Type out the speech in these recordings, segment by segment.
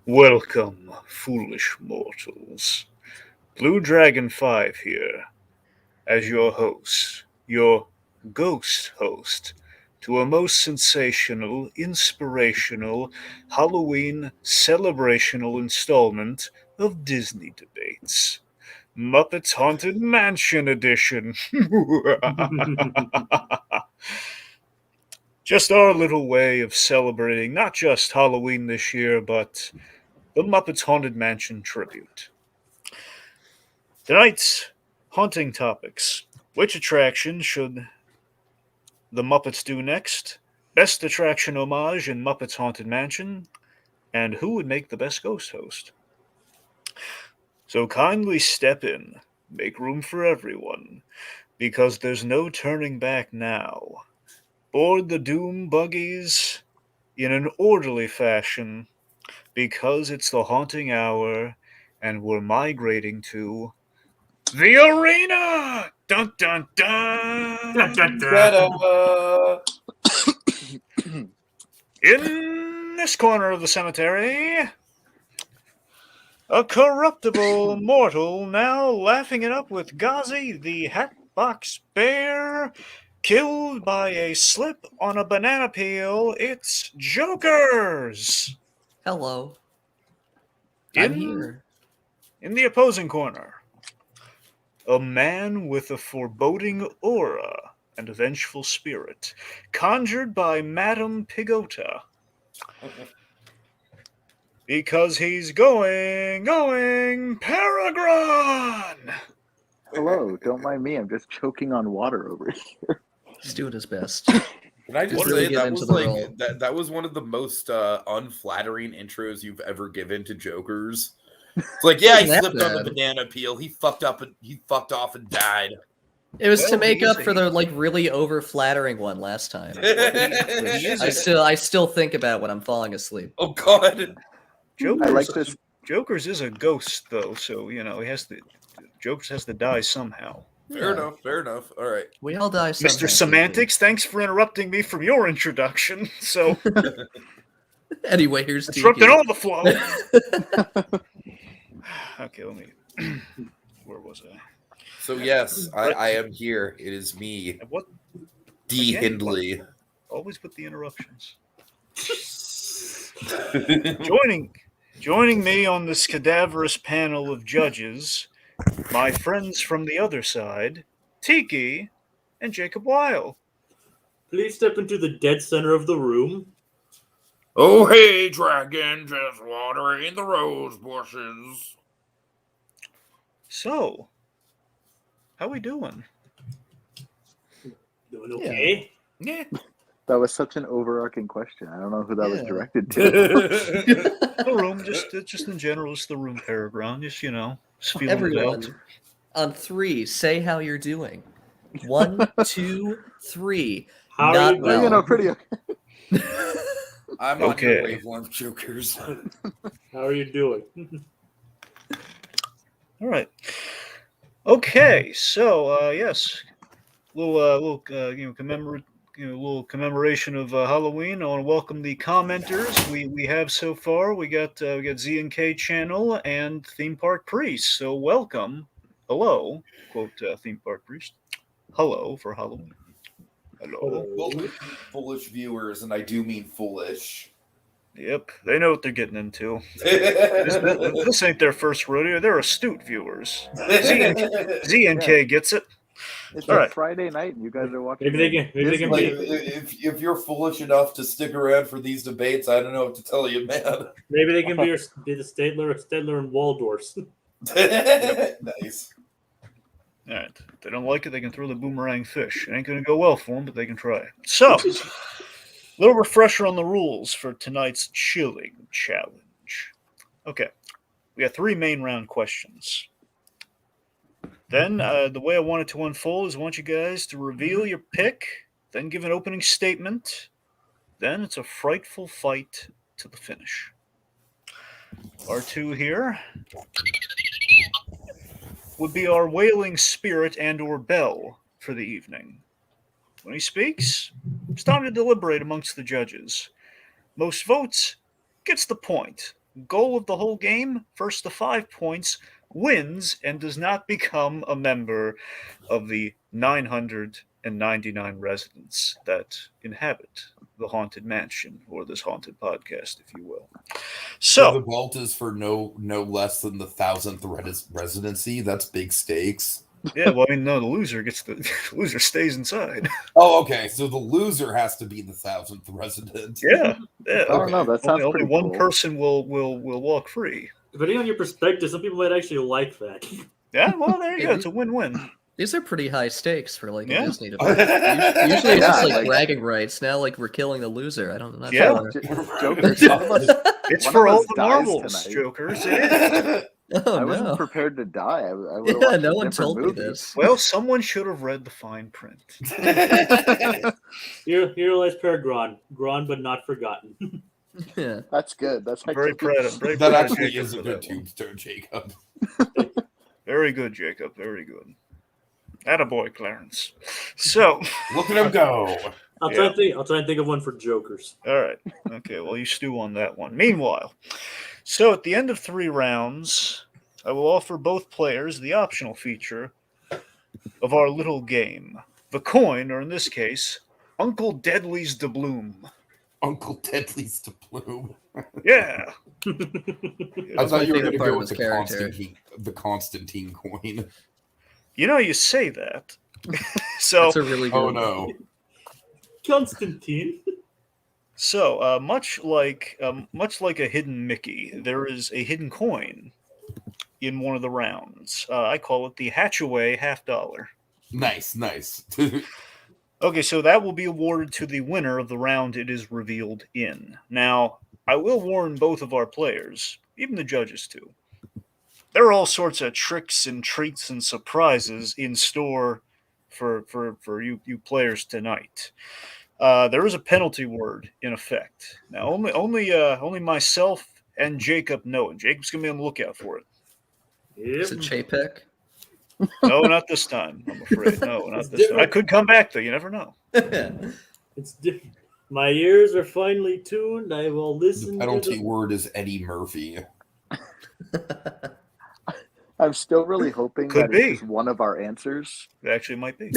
Welcome, foolish mortals. Blue Dragon 5 here, as your host, your ghost host, to a most sensational, inspirational, Halloween celebrational installment of Disney Debates. Muppets Haunted Mansion Edition. Just our little way of celebrating not just Halloween this year, but the Muppets Haunted Mansion tribute. Tonight's haunting topics. Which attraction should the Muppets do next? Best attraction homage in Muppets Haunted Mansion? And who would make the best ghost host? So kindly step in, make room for everyone, because there's no turning back now. Board the Doom buggies in an orderly fashion, because it's the haunting hour and we're migrating to the arena! Dun dun Dun, dun! dun, dun. Ta-da! In this corner of the cemetery, a corruptible mortal now laughing it up with Ghazi the Hatbox Bear, killed by a slip on a banana peel. It's Jokers! Hello. I'm In, here. in the opposing corner, a man with a foreboding aura and a vengeful spirit, conjured by Madame Pigota. Because he's going, PerGron! Hello, don't mind me. I'm just choking on water over here. He's doing his best. Can I just What say really get that into was the like role? that was one of the most unflattering intros you've ever given to Jokers. It's like, yeah, he Wasn't that slipped on the bad. banana peel. He fucked off and died. It was to Well, make he is up for the really over flattering one last time. He is I still think about when I'm falling asleep. Oh God. Jokers, I like this. Jokers is a ghost, though, so Jokers has to die somehow. Fair enough. All right. We all die somehow. Mr. Semantics, thanks for interrupting me from your introduction. So Anyway, here's disrupting Tiki. all the flow. Okay, let me. Where was I? So yes, I am here. It is me, What? D. Again, Hindley. Always with the interruptions. Joining me on this cadaverous panel of judges, my friends from the other side, Tiki and Jacob Weil. Please step into the dead center of the room. Oh hey, dragon, just watering the rose bushes. So, how we doing? Doing okay? Yeah. That was such an overarching question. I don't know who that was Yeah. directed to. The room, just in general, just the room paragraph. Just just feeling it Everyone, out. on 3, say how you're doing. 1, 2, 3. How are Not you well. doing? Pretty. I'm on Okay. your wavelength, Jokers. How are you doing? All right. Okay, so yes, little commemoration of Halloween. I want to welcome the commenters we have so far. We got Z and K channel and Theme Park Priest. So welcome, hello, quote Theme Park Priest. Hello for Halloween. Hello. Foolish viewers, and I do mean foolish. Yep, they know what they're getting into. This ain't their first rodeo. They're astute viewers. Z and K gets it. It's All a right. Friday night, and you guys are watching. Maybe they can Like, be. if you're foolish enough to stick around for these debates, I don't know what to tell you, man. Maybe they can be the Stedler and Waldorfs. Nice. All right. If they don't like it, they can throw the boomerang fish. It ain't going to go well for them, but they can try. So, little refresher on the rules for tonight's chilling challenge. Okay. We got 3 main round questions. Then, the way I want it to unfold is I want you guys to reveal your pick, then give an opening statement. Then it's a frightful fight to the finish. R2 here would be our wailing spirit and or bell for the evening. When he speaks, it's time to deliberate amongst the judges. Most votes gets the point. goal of the whole game, first to 5 points, wins and does not become a member of the 999 residents that inhabit the Haunted Mansion, or this haunted podcast, if you will. So So, the vault is for no less than the 1,000th residency. That's big stakes. yeah, well, I mean, no, the loser stays inside. Oh, okay. So the loser has to be the 1,000th resident. Yeah, yeah. I don't know. That sounds Only pretty one cool. person will walk free. Depending on your perspective, some people might actually like that. Yeah, well, there you go. It's a win-win. These are pretty high stakes for like Yeah. a Disney device. Usually it's Yeah, just like like- bragging rights. Now like we're killing the loser. I don't know. Yeah. Jokers, some of us- It's One for of all us the dies marbles, tonight. jokers. It is. Oh I wasn't no. prepared to die. I would've Yeah, watched no a one different told me movie. this. Well, someone should have read the fine print. Here lies PerGron. Gron but not forgotten. Yeah. That's good. That's Very actually proud of very That proud of actually Jacob is a for good that one. tombstone, Jacob. Very good, Jacob. Very good. Attaboy, Clarence. So, Look at him go. I'll try and think of one for jokers. all right. Okay, well, you stew on that one. Meanwhile, so at the end of 3 rounds, I will offer both players the optional feature of our little game. The coin, or in this case, Uncle Deadly's doubloon. Uncle Deadly's to Bloom. Yeah. I That's thought my you were favorite going to part go of with his the character. Constantine coin. You know, you say that. So, That's a really good Oh one. no. Constantine. so much like a hidden Mickey, there is a hidden coin in one of the rounds. I call it the Hatchaway $50. Nice. Okay, so that will be awarded to the winner of the round it is revealed in. Now, I will warn both of our players, even the judges too. There are all sorts of tricks and treats and surprises in store for you players tonight. There is a penalty word in effect. Now, only myself and Jacob know it. Jacob's gonna be on the lookout for it. Is it Yep. Chapek? No, not this time. I'm afraid. No, not It's this time. I different. could come back though. You never know. It's different. My ears are finely tuned. I will The listen. penalty to word is Eddie Murphy. I'm still really hoping Could that be. it's just one of our answers. It actually might be.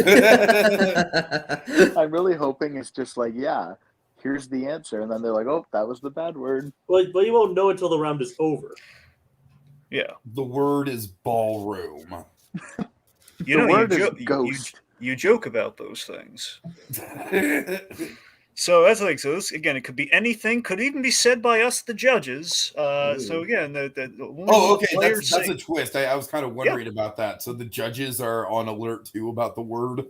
I'm really hoping it's just like, yeah, here's the answer, and then they're like, oh, that was the bad word. Well, you won't know until the round is over. Yeah. The word is ballroom. You The know, word is you ghost. you joke about those things. So that's like so. This, again, it could be anything. Could even be said by us, the judges. So again, Oh, okay. players That's say- a twist. I was kind of wondering about that. So the judges are on alert too about the word.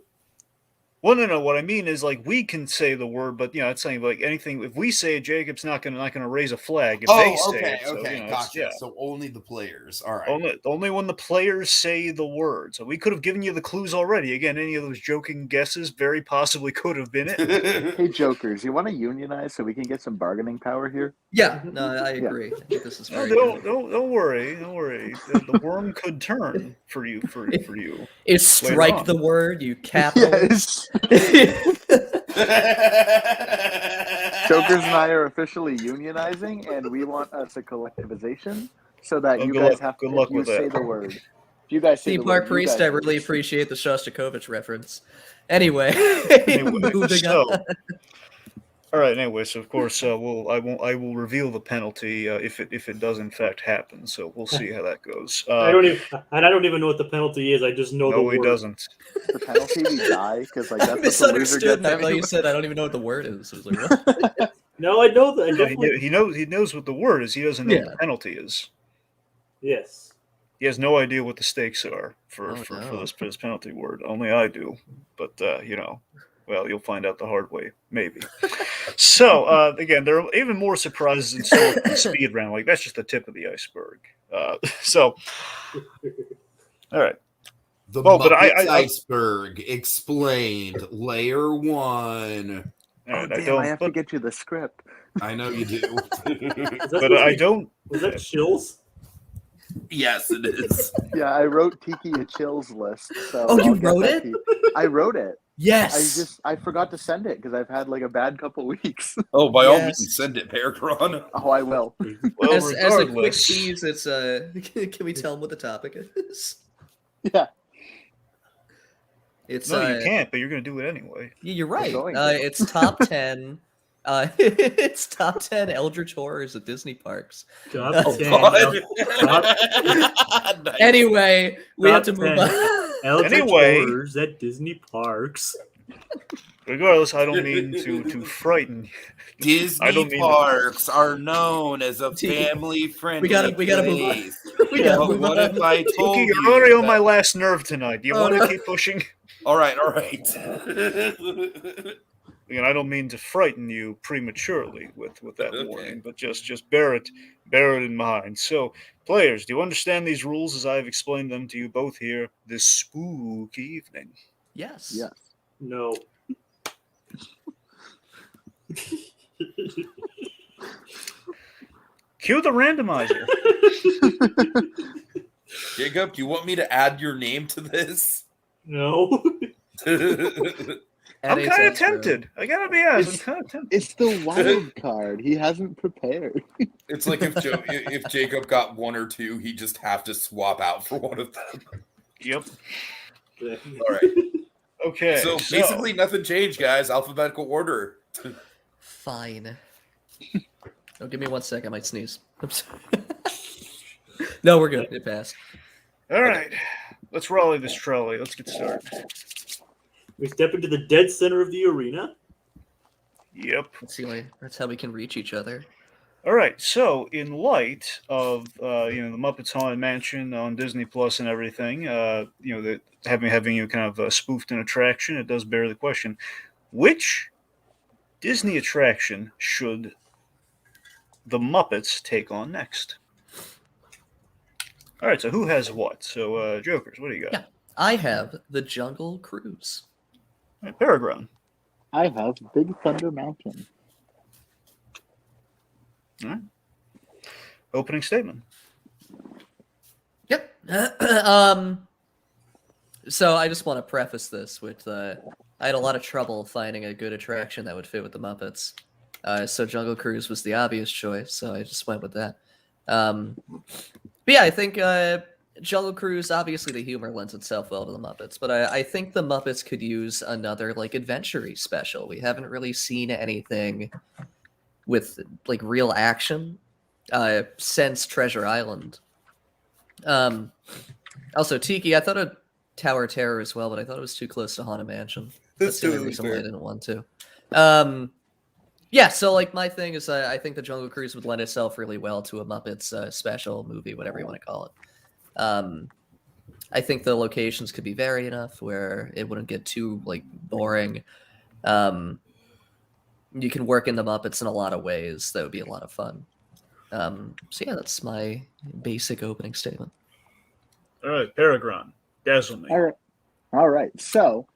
Well, no. What I mean is, like, we can say the word, but it's saying like anything. If we say it, Jacob's not gonna raise a flag. If they say okay, it, so, okay, it's- gotcha. So only the players. All right. Only when the players say the word. So we could have given you the clues already. Again, any of those joking guesses very possibly could have been it. Hey, jokers, you want to unionize so we can get some bargaining power here? Yeah, no, I agree. I think this is No, very good. don't worry. The worm could turn for you. Is strike on. the word, you capital. Yes. Jokers and I are officially unionizing, and we want us a collectivization so that Well, you good guys luck- have good to. luck If you with say that. the word. If you guys say See, the Mark word, you Priest, guys I really lose. appreciate the Shostakovich reference. Anyway, Anyway, moving so on. all right. Anyway, so of course, I will reveal the penalty if it does in fact happen. So we'll see how that goes. I don't even know what the penalty is. I just know the No, word. he doesn't. The penalty we die because like that's what the loser Misunderstood, gets. and I thought you anyway. said I don't even know what the word is. I was like, what? No, I know that. I No, definitely. he knows what the word is. He doesn't know what Yeah. the penalty is. Yes. He has no idea what the stakes are for Oh, no. for this penalty word. Only I do. But well, you'll find out the hard way, maybe. So again, there are even more surprises in store for the speed round. Like that's just the tip of the iceberg. So, all right. The Well, but Muppets I- iceberg explained. Layer 1. All Oh, right, I damn, don't. I have to but get you the script. I know you do. Is that but supposed I to- don't. Was that chills? Yes, it is. Yeah, I wrote Tiki a chills list. So Oh, you I'll get wrote that it? to you. I wrote it. Yes. I forgot to send it because I've had like a bad couple weeks. Oh, by all Yes. means, send it, PerGron. Oh, I will. Well, As a quick regardless, tease, it's can we tell them what the topic is? Yeah. It's no, you can't, but you're going to do it anyway. You're right. going to. It's top 10. It's top 10 Eldritch horrors at Disney parks. Top Oh, 10. God. Nice. Anyway, we have to Top move 10. on. Eldritch Anyway. horrors at Disney parks. Regardless, I don't mean to frighten you. I Disney don't mean to- parks are known as a family-friendly We gotta move on. place. We gotta But move what on. if I told Tiki, you? you're already on that- my last nerve tonight. Do you Oh, want to no. keep pushing? All right, all right. Again, I don't mean to frighten you prematurely with that Okay. warning, but just bear it in mind. So, players, do you understand these rules as I've explained them to you both here this spooky evening? Yes. Yes. No. Cue the randomizer. Jacob, do you want me to add your name to this? No. I'm kind of tempted. I gotta be honest. I'm kind of tempted. It's the wild card. He hasn't prepared. It's like if Jacob got one or two, he'd just have to swap out for one of them. Yep. All right. Okay. So basically, nothing changed, guys. Alphabetical order. Fine. Oh, give me 1 sec. I might sneeze. I'm sorry. No, we're good. It passed. All right. Let's rally this trolley. Let's get started. We step into the dead center of the arena. Yep. That's how we can reach each other. All right. So, in light of the Muppets Haunted Mansion on Disney Plus and everything, that having you kind of spoofed an attraction, it does bear the question: which Disney attraction should the Muppets take on next? All right. So, who has what? So, Jokers, what do you got? Yeah. I have the Jungle Cruise. All right, PerGron. I have Big Thunder Mountain. All right. Opening statement. Yep. So I just want to preface this with I had a lot of trouble finding a good attraction that would fit with the Muppets. So Jungle Cruise was the obvious choice, so I just went with that. But yeah, I think Jungle Cruise, obviously the humor lends itself well to the Muppets, but I think the Muppets could use another like adventure-y special. We haven't really seen anything with like real action since Treasure Island. Also, Tiki, I thought of Tower of Terror as well, but I thought it was too close to Haunted Mansion. That's the only reason why I didn't want to. Yeah, so like my thing is I think the Jungle Cruise would lend itself really well to a Muppets special movie, whatever you want to call it. I think the locations could be varied enough where it wouldn't get too like boring. You can work in the Muppets in a lot of ways. That would be a lot of fun. So yeah, that's my basic opening statement. All right, PerGron. Dazzle me. All right. So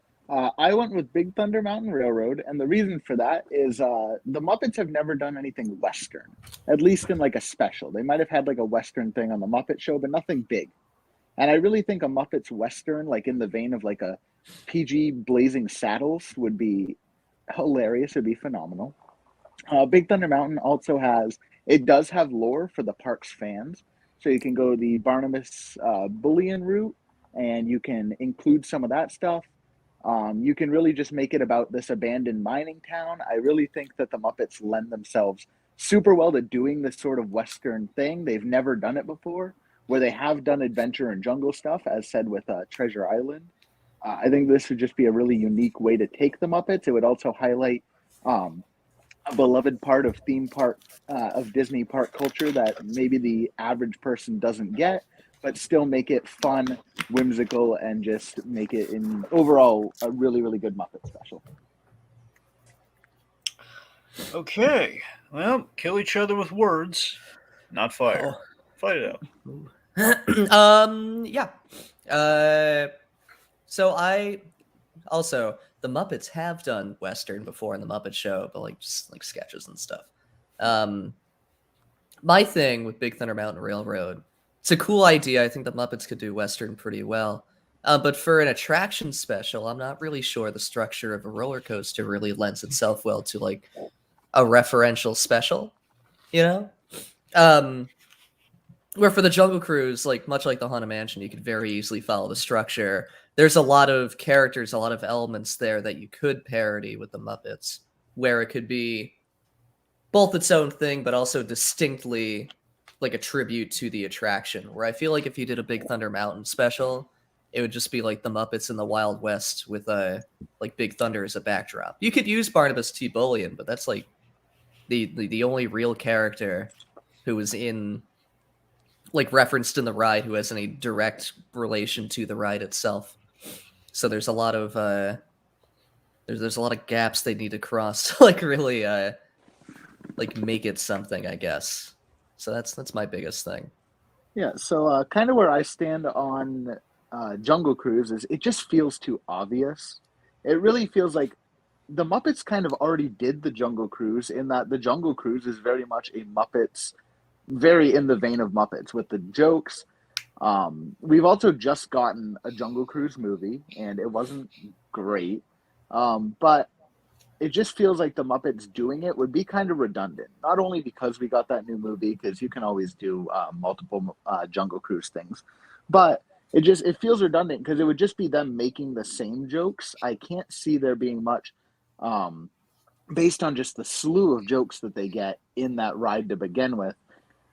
I went with Big Thunder Mountain Railroad, and the reason for that is the Muppets have never done anything Western, at least in like a special. They might have had like a Western thing on the Muppet Show, but nothing big. And I really think a Muppets Western, like in the vein of like a PG Blazing Saddles, would be hilarious. It'd be phenomenal. Big Thunder Mountain also does have lore for the park's fans. So you can go the Barnabas Bullion route, and you can include some of that stuff. You can really just make it about this abandoned mining town. I really think that the Muppets lend themselves super well to doing this sort of Western thing. They've never done it before, where they have done adventure and jungle stuff, as said with Treasure Island. I think this would just be a really unique way to take the Muppets. It would also highlight a beloved part of theme park, of Disney park culture that maybe the average person doesn't get, but still make it fun, whimsical, and just make it in overall a really, really good Muppet special. Okay. Well, kill each other with words, not fire. Fight it out. Yeah. So I also the Muppets have done Western before in the Muppet Show, but like just like sketches and stuff. My thing with Big Thunder Mountain Railroad, it's a cool idea. I think the Muppets could do Western pretty well. But for an attraction special, I'm not really sure the structure of a roller coaster really lends itself well to like a referential special, you know? Where for the Jungle Cruise, like much like the Haunted Mansion, you could very easily follow the structure. There's a lot of characters, a lot of elements there that you could parody with the Muppets, where it could be both its own thing, but also distinctly like a tribute to the attraction. Where I feel like if you did a Big Thunder Mountain special, it would just be like the Muppets in the Wild West with like Big Thunder as a backdrop. You could use Barnabas T. Bullion, but that's like the only real character who was in like referenced in the ride who has any direct relation to the ride itself. So there's a lot of there's a lot of gaps they need to cross to like really like make it something, I guess. So that's my biggest thing. Yeah, so kind of where I stand on Jungle Cruise is it just feels too obvious. It really feels like the Muppets kind of already did the Jungle Cruise in that the Jungle Cruise is very much a Muppets, very in the vein of Muppets with the jokes. We've also just gotten a Jungle Cruise movie, and it wasn't great. But it just feels like the Muppets doing it would be kind of redundant. Not only because we got that new movie, because you can always do multiple Jungle Cruise things, but it feels redundant because it would just be them making the same jokes. I can't see there being much based on just the slew of jokes that they get in that ride to begin with.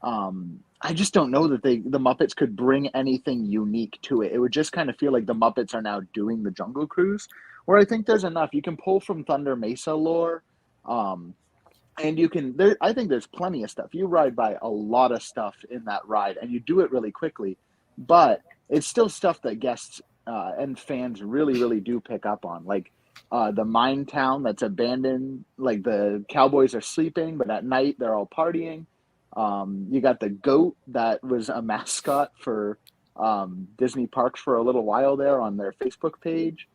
I just don't know that the Muppets could bring anything unique to it. It would just kind of feel like the Muppets are now doing the Jungle Cruise, where I think there's enough. You can pull from Thunder Mesa lore, and you can. I think there's plenty of stuff. You ride by a lot of stuff in that ride, and you do it really quickly, but it's still stuff that guests and fans really, really do pick up on, like the mine town that's abandoned. Like the cowboys are sleeping, but at night they're all partying. You got the goat that was a mascot for Disney parks for a little while there on their Facebook page.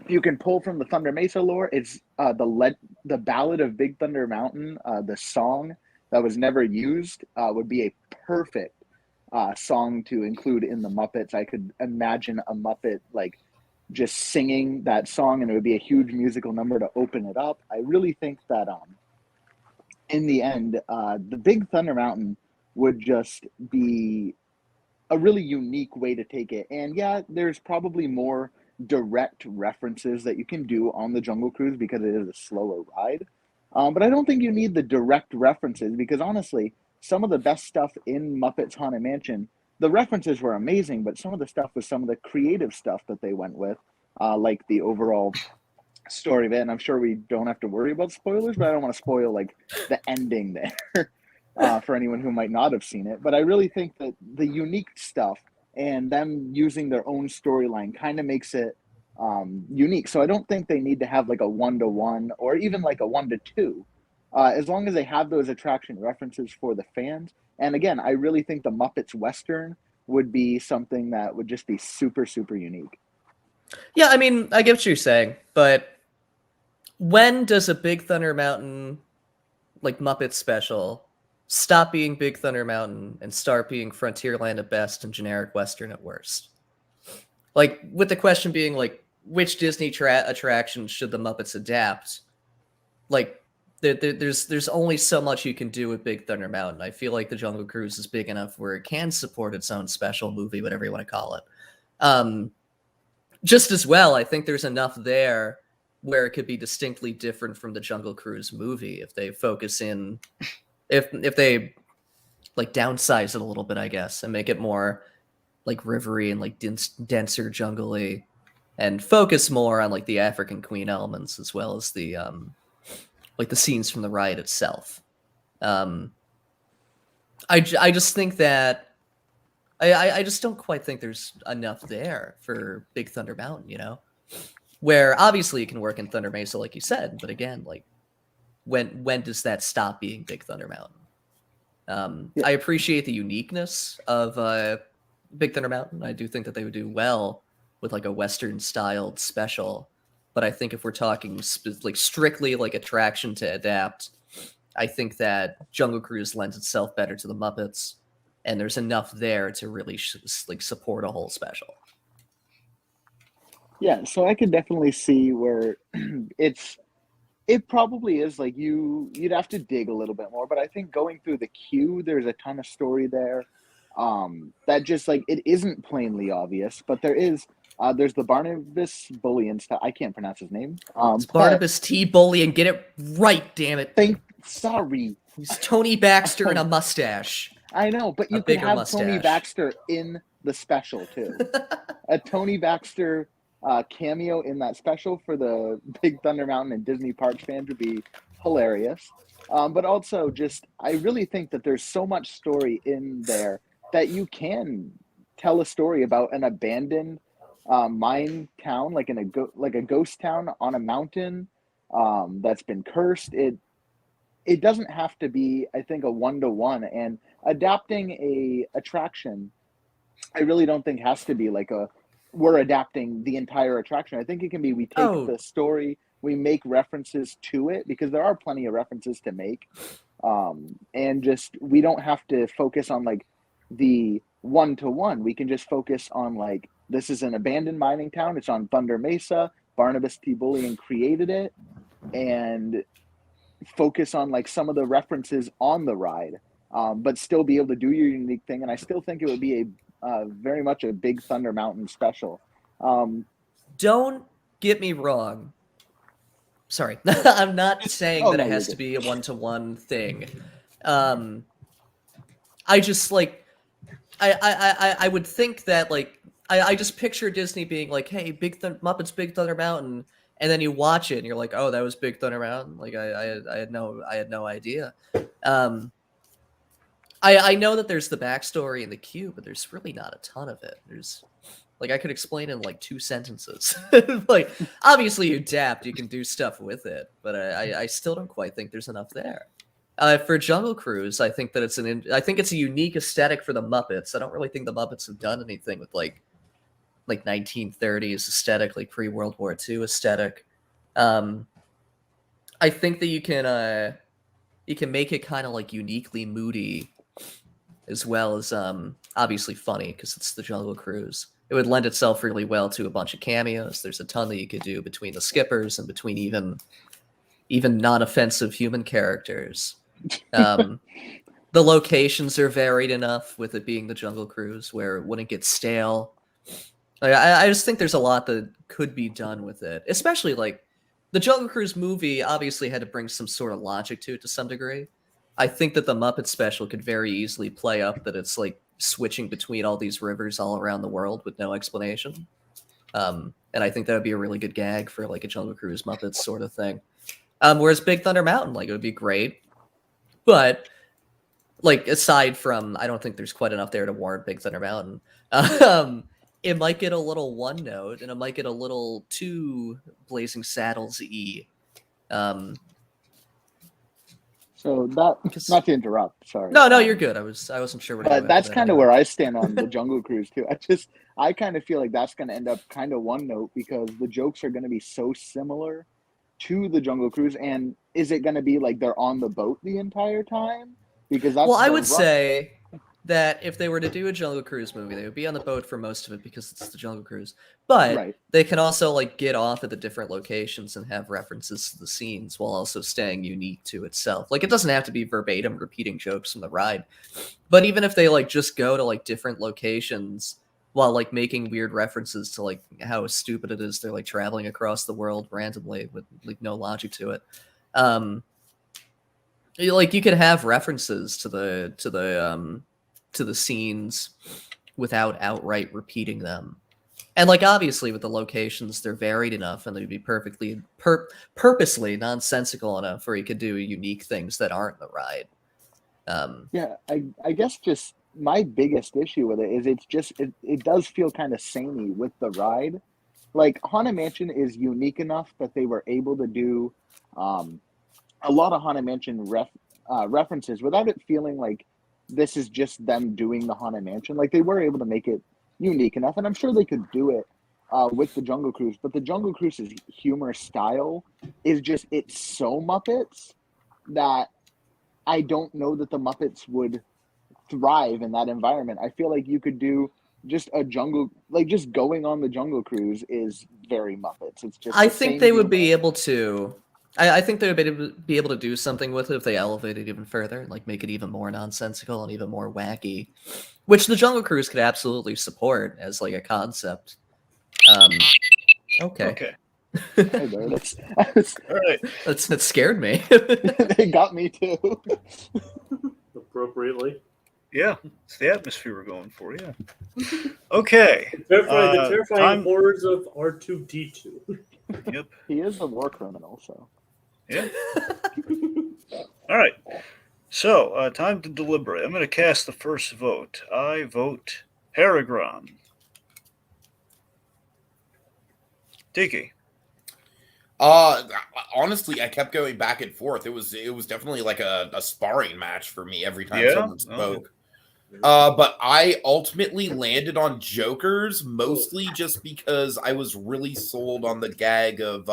You can pull from the Thunder Mesa lore. It's the Ballad of Big Thunder Mountain, the song that was never used, would be a perfect song to include in the Muppets. I could imagine a Muppet like just singing that song, and it would be a huge musical number to open it up. I really think that in the end, the Big Thunder Mountain would just be a really unique way to take it. And yeah, there's probably more direct references that you can do on the Jungle Cruise because it is a slower ride. But I don't think you need the direct references because honestly, some of the best stuff in Muppets Haunted Mansion, the references were amazing, but some of the stuff was some of the creative stuff that they went with, like the overall story of it. And I'm sure we don't have to worry about spoilers, but I don't want to spoil like the ending there for anyone who might not have seen it. But I really think that the unique stuff and them using their own storyline kind of makes it unique. So I don't think they need to have like a 1-to-1 or even like a 1-to-2. As long as they have those attraction references for the fans. And again, I really think the Muppets Western would be something that would just be super, super unique. Yeah, I mean, I get what you're saying, but when does a Big Thunder Mountain, like Muppet special, stop being Big Thunder Mountain and start being Frontierland at best and generic Western at worst? Like, with the question being, like, which Disney attraction should the Muppets adapt? Like, there's only so much you can do with Big Thunder Mountain. I feel like the Jungle Cruise is big enough where it can support its own special movie, whatever you want to call it. Just as well, I think there's enough there where it could be distinctly different from the Jungle Cruise movie if they focus in, if they like downsize it a little bit, I guess, and make it more like rivery and like denser jungly, and focus more on like the African Queen elements as well as the like the scenes from the ride itself. I just think that I just don't quite think there's enough there for Big Thunder Mountain, you know? Where obviously it can work in Thunder Mesa, like you said, but again, like when does that stop being Big Thunder Mountain? Yeah. I appreciate the uniqueness of Big Thunder Mountain. I do think that they would do well with like a Western styled special, but I think if we're talking like strictly like attraction to adapt, I think that Jungle Cruise lends itself better to the Muppets, and there's enough there to really like support a whole special. Yeah, so I could definitely see where it probably is like you'd have to dig a little bit more, but I think going through the queue, there's a ton of story there. That just like it isn't plainly obvious, but there's the Barnabas Bully and stuff. I can't pronounce his name. It's But Barnabas T. Bully, and get it right, damn it. sorry. He's Tony Baxter in a mustache. I know, but A you could bigger have Tony mustache. Baxter in the special too. A Tony Baxter cameo in that special for the Big Thunder Mountain and Disney Parks fans would be hilarious. But also, just I really think that there's so much story in there that you can tell a story about an abandoned mine town, like like a ghost town on a mountain that's been cursed. It doesn't have to be, I think, a 1-to-1, and adapting a attraction, I really don't think has to be like we're adapting the entire attraction. I think it can be we take the story, we make references to it, because there are plenty of references to make, and just we don't have to focus on like the 1-to-1. We can just focus on like this is an abandoned mining town. It's on Thunder Mesa. Barnabas T. Bullion created it, and focus on like some of the references on the ride, but still be able to do your unique thing. And I still think it would be a very much a Big Thunder Mountain special. Don't get me wrong. Sorry, I'm not saying that no, it has you're to be a 1-to-1 thing. I just like, I would think that like I just picture Disney being like, hey, Muppets Big Thunder Mountain, and then you watch it and you're like, oh, that was Big Thunder Mountain. Like I had no idea. I know that there's the backstory in the queue, but there's really not a ton of it. There's like I could explain in like 2 sentences. Like obviously you adapt, you can do stuff with it, but I still don't quite think there's enough there. For Jungle Cruise, I think that I think it's a unique aesthetic for the Muppets. I don't really think the Muppets have done anything with like 1930s aesthetic, like pre-World War II aesthetic. I think that you can make it kind of like uniquely moody, as well as obviously funny, because it's the Jungle Cruise. It would lend itself really well to a bunch of cameos. There's a ton that you could do between the skippers and between even non-offensive human characters. The locations are varied enough with it being the Jungle Cruise where it wouldn't get stale. Like, I just think there's a lot that could be done with it, especially like the Jungle Cruise movie obviously had to bring some sort of logic to it to some degree. I think that the Muppet special could very easily play up that it's like switching between all these rivers all around the world with no explanation. And I think that would be a really good gag for like a Jungle Cruise Muppets sort of thing. Whereas Big Thunder Mountain, like it would be great, but like aside from, I don't think there's quite enough there to warrant Big Thunder Mountain. It might get a little one note, and it might get a little too Blazing Saddles-y. So that, not to interrupt, sorry. No, you're good. I wasn't sure what. But that's kind of where I stand on the Jungle Cruise too. I kind of feel like that's going to end up kind of one note, because the jokes are going to be so similar to the Jungle Cruise. And is it going to be like they're on the boat the entire time? Because that's I would say that if they were to do a Jungle Cruise movie, they would be on the boat for most of it because it's the Jungle Cruise. But they can also like get off at the different locations and have references to the scenes while also staying unique to itself. Like it doesn't have to be verbatim repeating jokes from the ride. But even if they like just go to like different locations while like making weird references to like how stupid it is they're like traveling across the world randomly with like no logic to it. Like you could have references to the scenes without outright repeating them. And like obviously with the locations, they're varied enough and they'd be perfectly purposely nonsensical enough where you could do unique things that aren't the ride. Yeah, I guess just my biggest issue with it is it does feel kind of samey with the ride. Like Haunted Mansion is unique enough that they were able to do a lot of Haunted Mansion references without it feeling like this is just them doing the Haunted Mansion. Like they were able to make it unique enough, and I'm sure they could do it with the Jungle Cruise. But the Jungle Cruise's humor style is just, it's so Muppets that I don't know that the Muppets would thrive in that environment. I feel like you could do just a jungle, like just going on the Jungle Cruise is very Muppets. It's just I the think same they would be humor. able to. I think they would be able to do something with it if they elevate it even further, like make it even more nonsensical and even more wacky, which the Jungle Cruise could absolutely support as like a concept. Okay. Okay. Hey, there it is. All right. That scared me. It got me too. Appropriately. Yeah, it's the atmosphere we're going for. Yeah. Okay. The terrifying time- horrors of R2D2. Yep. He is a war criminal, so. Yeah. All right. So, time to deliberate. I'm going to cast the first vote. I vote PerGron. Tiki. Honestly, I kept going back and forth. It was definitely like a sparring match for me every time Yeah? someone spoke. But I ultimately landed on Jokers, mostly just because I was really sold on the gag of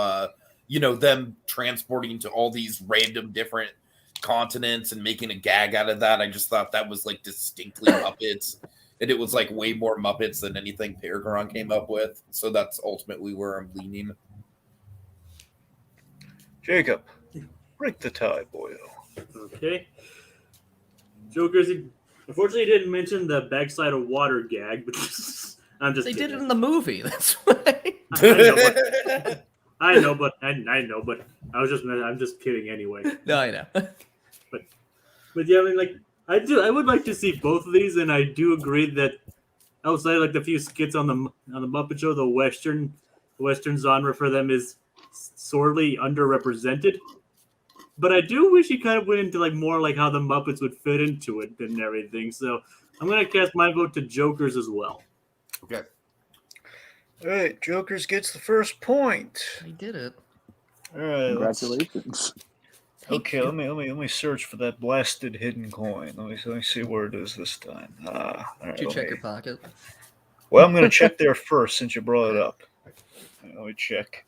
them transporting to all these random different continents and making a gag out of that. I just thought that was like distinctly Muppets. And it was like way more Muppets than anything PerGron came up with. So that's ultimately where I'm leaning. Jacob. Break the tie, boyo. Okay. Jokers, unfortunately, didn't mention the backside of water gag, but I'm just They kidding. did it in the movie. That's why. I know, but I'm just kidding anyway. No, I know. But yeah, I mean, like, I would like to see both of these, and I do agree that outside like the few skits on the Muppet Show, the Western genre for them is sorely underrepresented. But I do wish he kind of went into like more like how the Muppets would fit into it and everything. So I'm gonna cast my vote to Jokers as well. Okay. All right. Jokers gets the first point. They did it. All right. Congratulations. Okay, let me search for that blasted hidden coin. Let me see where it is this time. All right, Did you check your pocket? Well, I'm going to check there first since you brought it up. Let me check,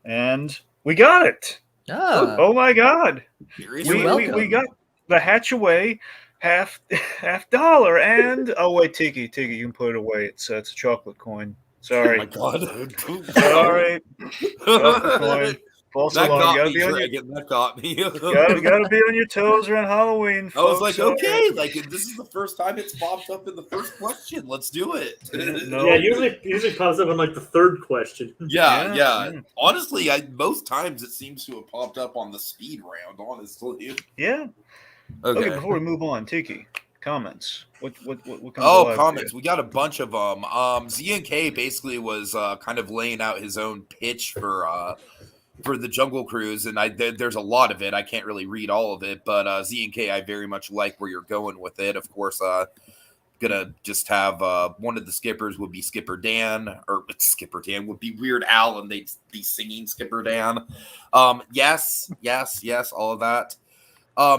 and we got it. Oh my God! Seriously? We got the Hatchaway half dollar, and oh wait, Tiki, you can put it away. It's a chocolate coin. Sorry. Oh my God. Sorry. Chocolate coin. False That alarm. got Gotta me, be on your Dragon. That got me. gotta be on your toes around Halloween. I was folks. like, okay, like this is the first time it's popped up in the first question. Let's do it. No. Yeah, usually pops up on like the third question. Yeah. Honestly, most times it seems to have popped up on the speed round. Honestly. Yeah. Okay. Okay. Before we move on, Tiki, comments. What comes Oh, alive comments. for We got a bunch of them. Z&K basically was kind of laying out his own pitch for the Jungle Cruise, and there's a lot of it. I can't really read all of it, but Z&K, I very much like where you're going with it. Of course, gonna just have one of the skippers would be Skipper Dan, or Skipper Dan would be Weird Al, and they'd be singing Skipper Dan. Yes, all of that.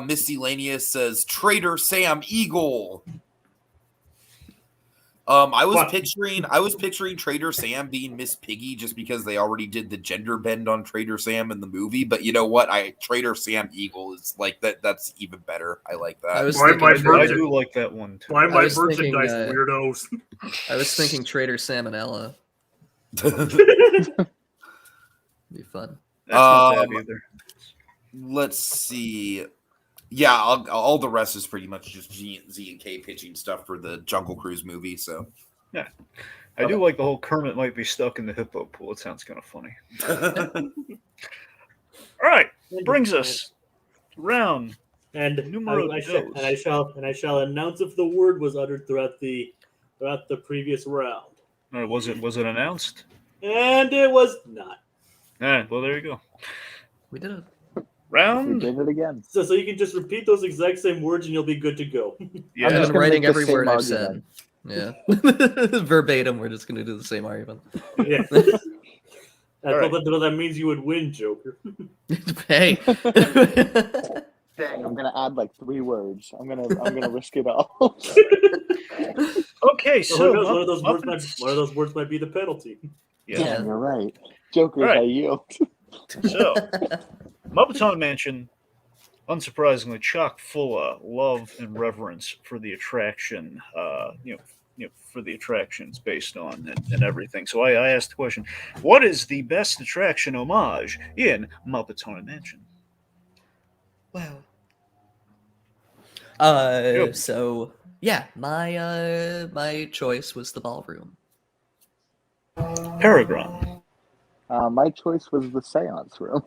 Miscellaneous says Trader Sam Eagle. I was picturing Trader Sam being Miss Piggy just because they already did the gender bend on Trader Sam in the movie. But you know what? Trader Sam Eagle is like that. That's even better. I like that. I do like that one too. Buy my was thinking, merchandise, weirdos. I was thinking Trader Salmonella. Be fun. That's not bad either. Let's see. Yeah, all the rest is pretty much just Z and K pitching stuff for the Jungle Cruise movie. So, yeah, I do like the whole Kermit might be stuck in the hippo pool. It sounds kind of funny. All right, brings us round And numero I dos. shall announce if the word was uttered throughout the previous round. All right, was it announced? And it was not. All right, well there you go. We did it. We Round. did it again. So you can just repeat those exact same words and you'll be good to go. Yeah. I've just been gonna writing make the every same word I've argument. said. Yeah. Verbatim, we're just going to do the same argument. Yeah. All Well, that means you would win, Joker. Hey. Dang, I'm gonna add like 3 words. I'm gonna risk it all. Okay, So so who knows? One of Muppets- those words might be the penalty. Yeah. Damn, you're right. Jokers, All right. I yield. So, Muppets Haunted Mansion, unsurprisingly, chock full of love and reverence for the attraction. for the attractions based on and everything. So I asked the question, what is the best attraction homage in Muppets Haunted Mansion? Wow. Yep. So yeah, my choice was the ballroom. PerGron. My choice was the seance room.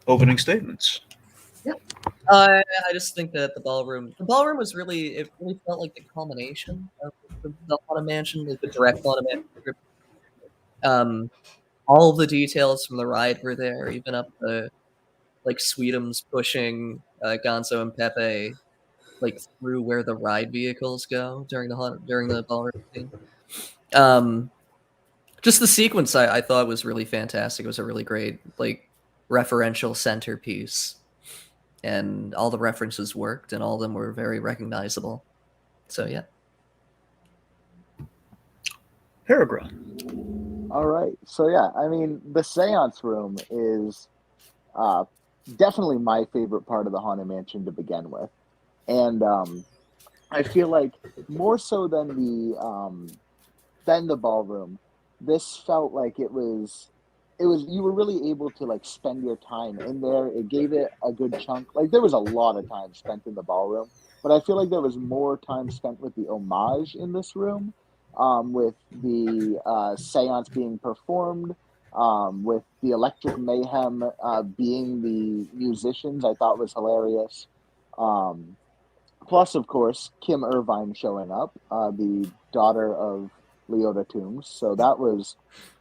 Opening statements. I just think that the ballroom was really, it really felt like the culmination of the Haunted Mansion, like the direct Haunted Mansion. All of the details from the ride were there, even up the like Sweetums pushing Gonzo and Pepe like through where the ride vehicles go during the ballroom scene. Just the sequence I thought was really fantastic. It was a really great like referential centerpiece, and all the references worked, and all of them were very recognizable. So yeah. PerGron. All right. So yeah, I mean, the seance room is definitely my favorite part of the Haunted Mansion to begin with, and I feel like more so than the ballroom, this felt like it was you were really able to like spend your time in there. It gave it a good chunk. Like there was a lot of time spent in the ballroom, but I feel like there was more time spent with the homage in this room, with the seance being performed, with the Electric Mayhem being the musicians. I thought was hilarious. Plus, of course, Kim Irvine showing up, the daughter of Leota Toombs. So that was,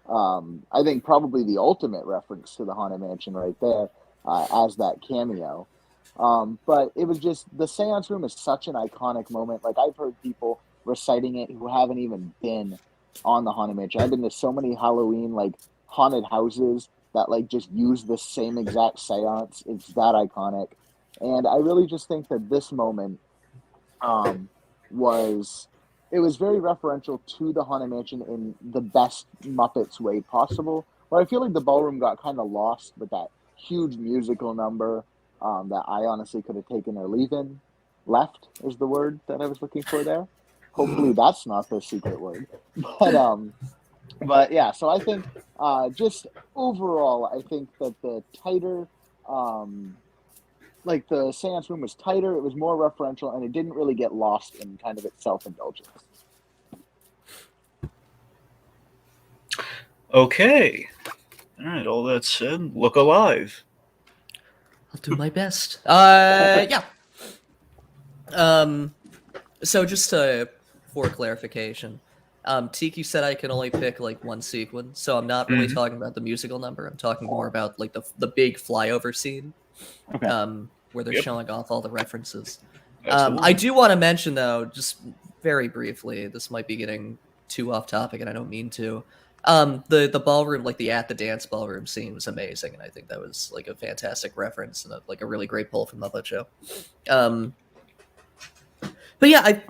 I think, probably the ultimate reference to the Haunted Mansion right there, as that cameo. But it was just, the seance room is such an iconic moment. Like, I've heard people reciting it who haven't even been on the Haunted Mansion. I've been to so many Halloween, like, haunted houses that, like, just use the same exact seance. It's that iconic. And I really just think that this moment was very referential to the Haunted Mansion in the best Muppets way possible. But I feel like the ballroom got kind of lost with that huge musical number that I honestly could have taken or leaving. Left is the word that I was looking for there. Hopefully that's not the secret word. But yeah, so I think just overall, I think that the tighter, like the seance room was tighter, it was more referential, and it didn't really get lost in kind of its self-indulgence. Okay. All right, all that said, look alive. I'll do my best. Yeah. So just for clarification, Tiki said I can only pick like one sequence, so I'm not really talking about the musical number. I'm talking more about like the big flyover scene, where they're showing off all the references. I do want to mention though, just very briefly, this might be getting too off topic, and I don't mean to. The ballroom, like the at the dance ballroom scene, was amazing, and I think that was like a fantastic reference and like a really great pull from the Muppet Show. But yeah,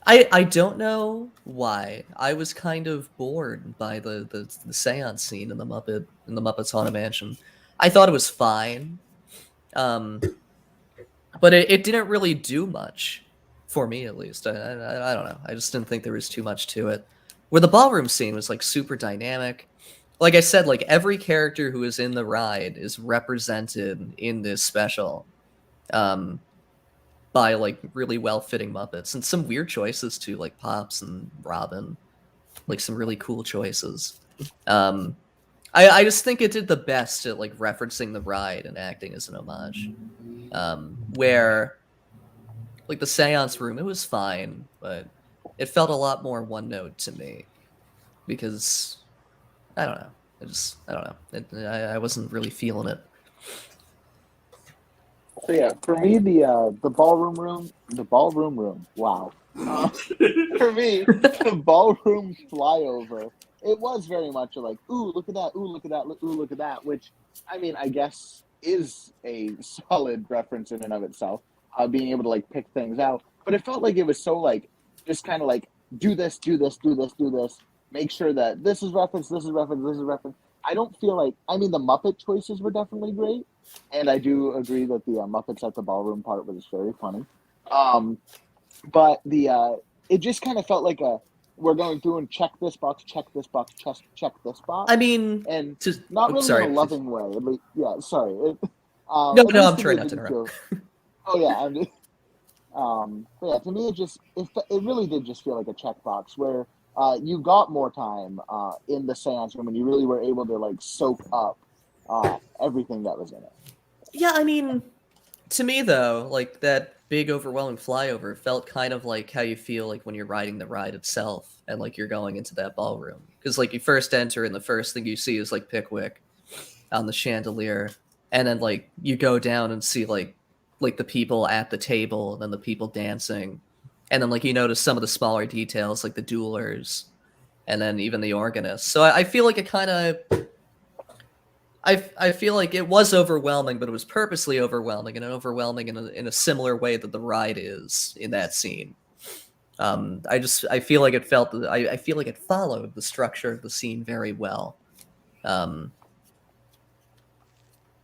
I don't know why. I was kind of bored by the seance scene in the Muppets Haunted Mansion. I thought it was fine, but it didn't really do much for me, at least. I don't know. I just didn't think there was too much to it. Where the ballroom scene was like super dynamic. Like I said, like every character who is in the ride is represented in this special. By like really well-fitting Muppets, and some weird choices too, like Pops and Robin, like some really cool choices. I just think it did the best at like referencing the ride and acting as an homage. Where like the seance room, it was fine, but it felt a lot more one note to me because I don't know. I don't know. I wasn't really feeling it. So yeah, for me, the ballroom room. Wow. For me, the ballroom flyover, it was very much like, ooh, look at that, ooh, look at that, ooh, look at that, which, I mean, I guess is a solid reference in and of itself, being able to like pick things out. But it felt like it was so like, just kind of like, do this, do this, do this, do this. Make sure that this is reference, this is reference, this is reference. I don't feel like, I mean, the Muppet choices were definitely great. And I do agree that the Muppets at the ballroom part was very funny. But it just kind of felt like we're going through and check this box, check this box, check this box. I mean, and just not really sorry, in a loving way. But yeah, sorry. No, at no, least I'm to trying me, it not to didn't interrupt. oh yeah, I'm just, but yeah, to me it really did just feel like a checkbox where you got more time in the seance room and you really were able to like soak up everything that was in it. Yeah, I mean, to me though, like that big overwhelming flyover felt kind of like how you feel like when you're riding the ride itself and like you're going into that ballroom. Because like you first enter and the first thing you see is like Pickwick on the chandelier, and then like you go down and see like the people at the table and then the people dancing, and then like you notice some of the smaller details like the duelers and then even the organist. So I feel like it kind of I feel like it was overwhelming, but it was purposely overwhelming and overwhelming in a similar way that the ride is in that scene. I feel like it felt I feel like it followed the structure of the scene very well.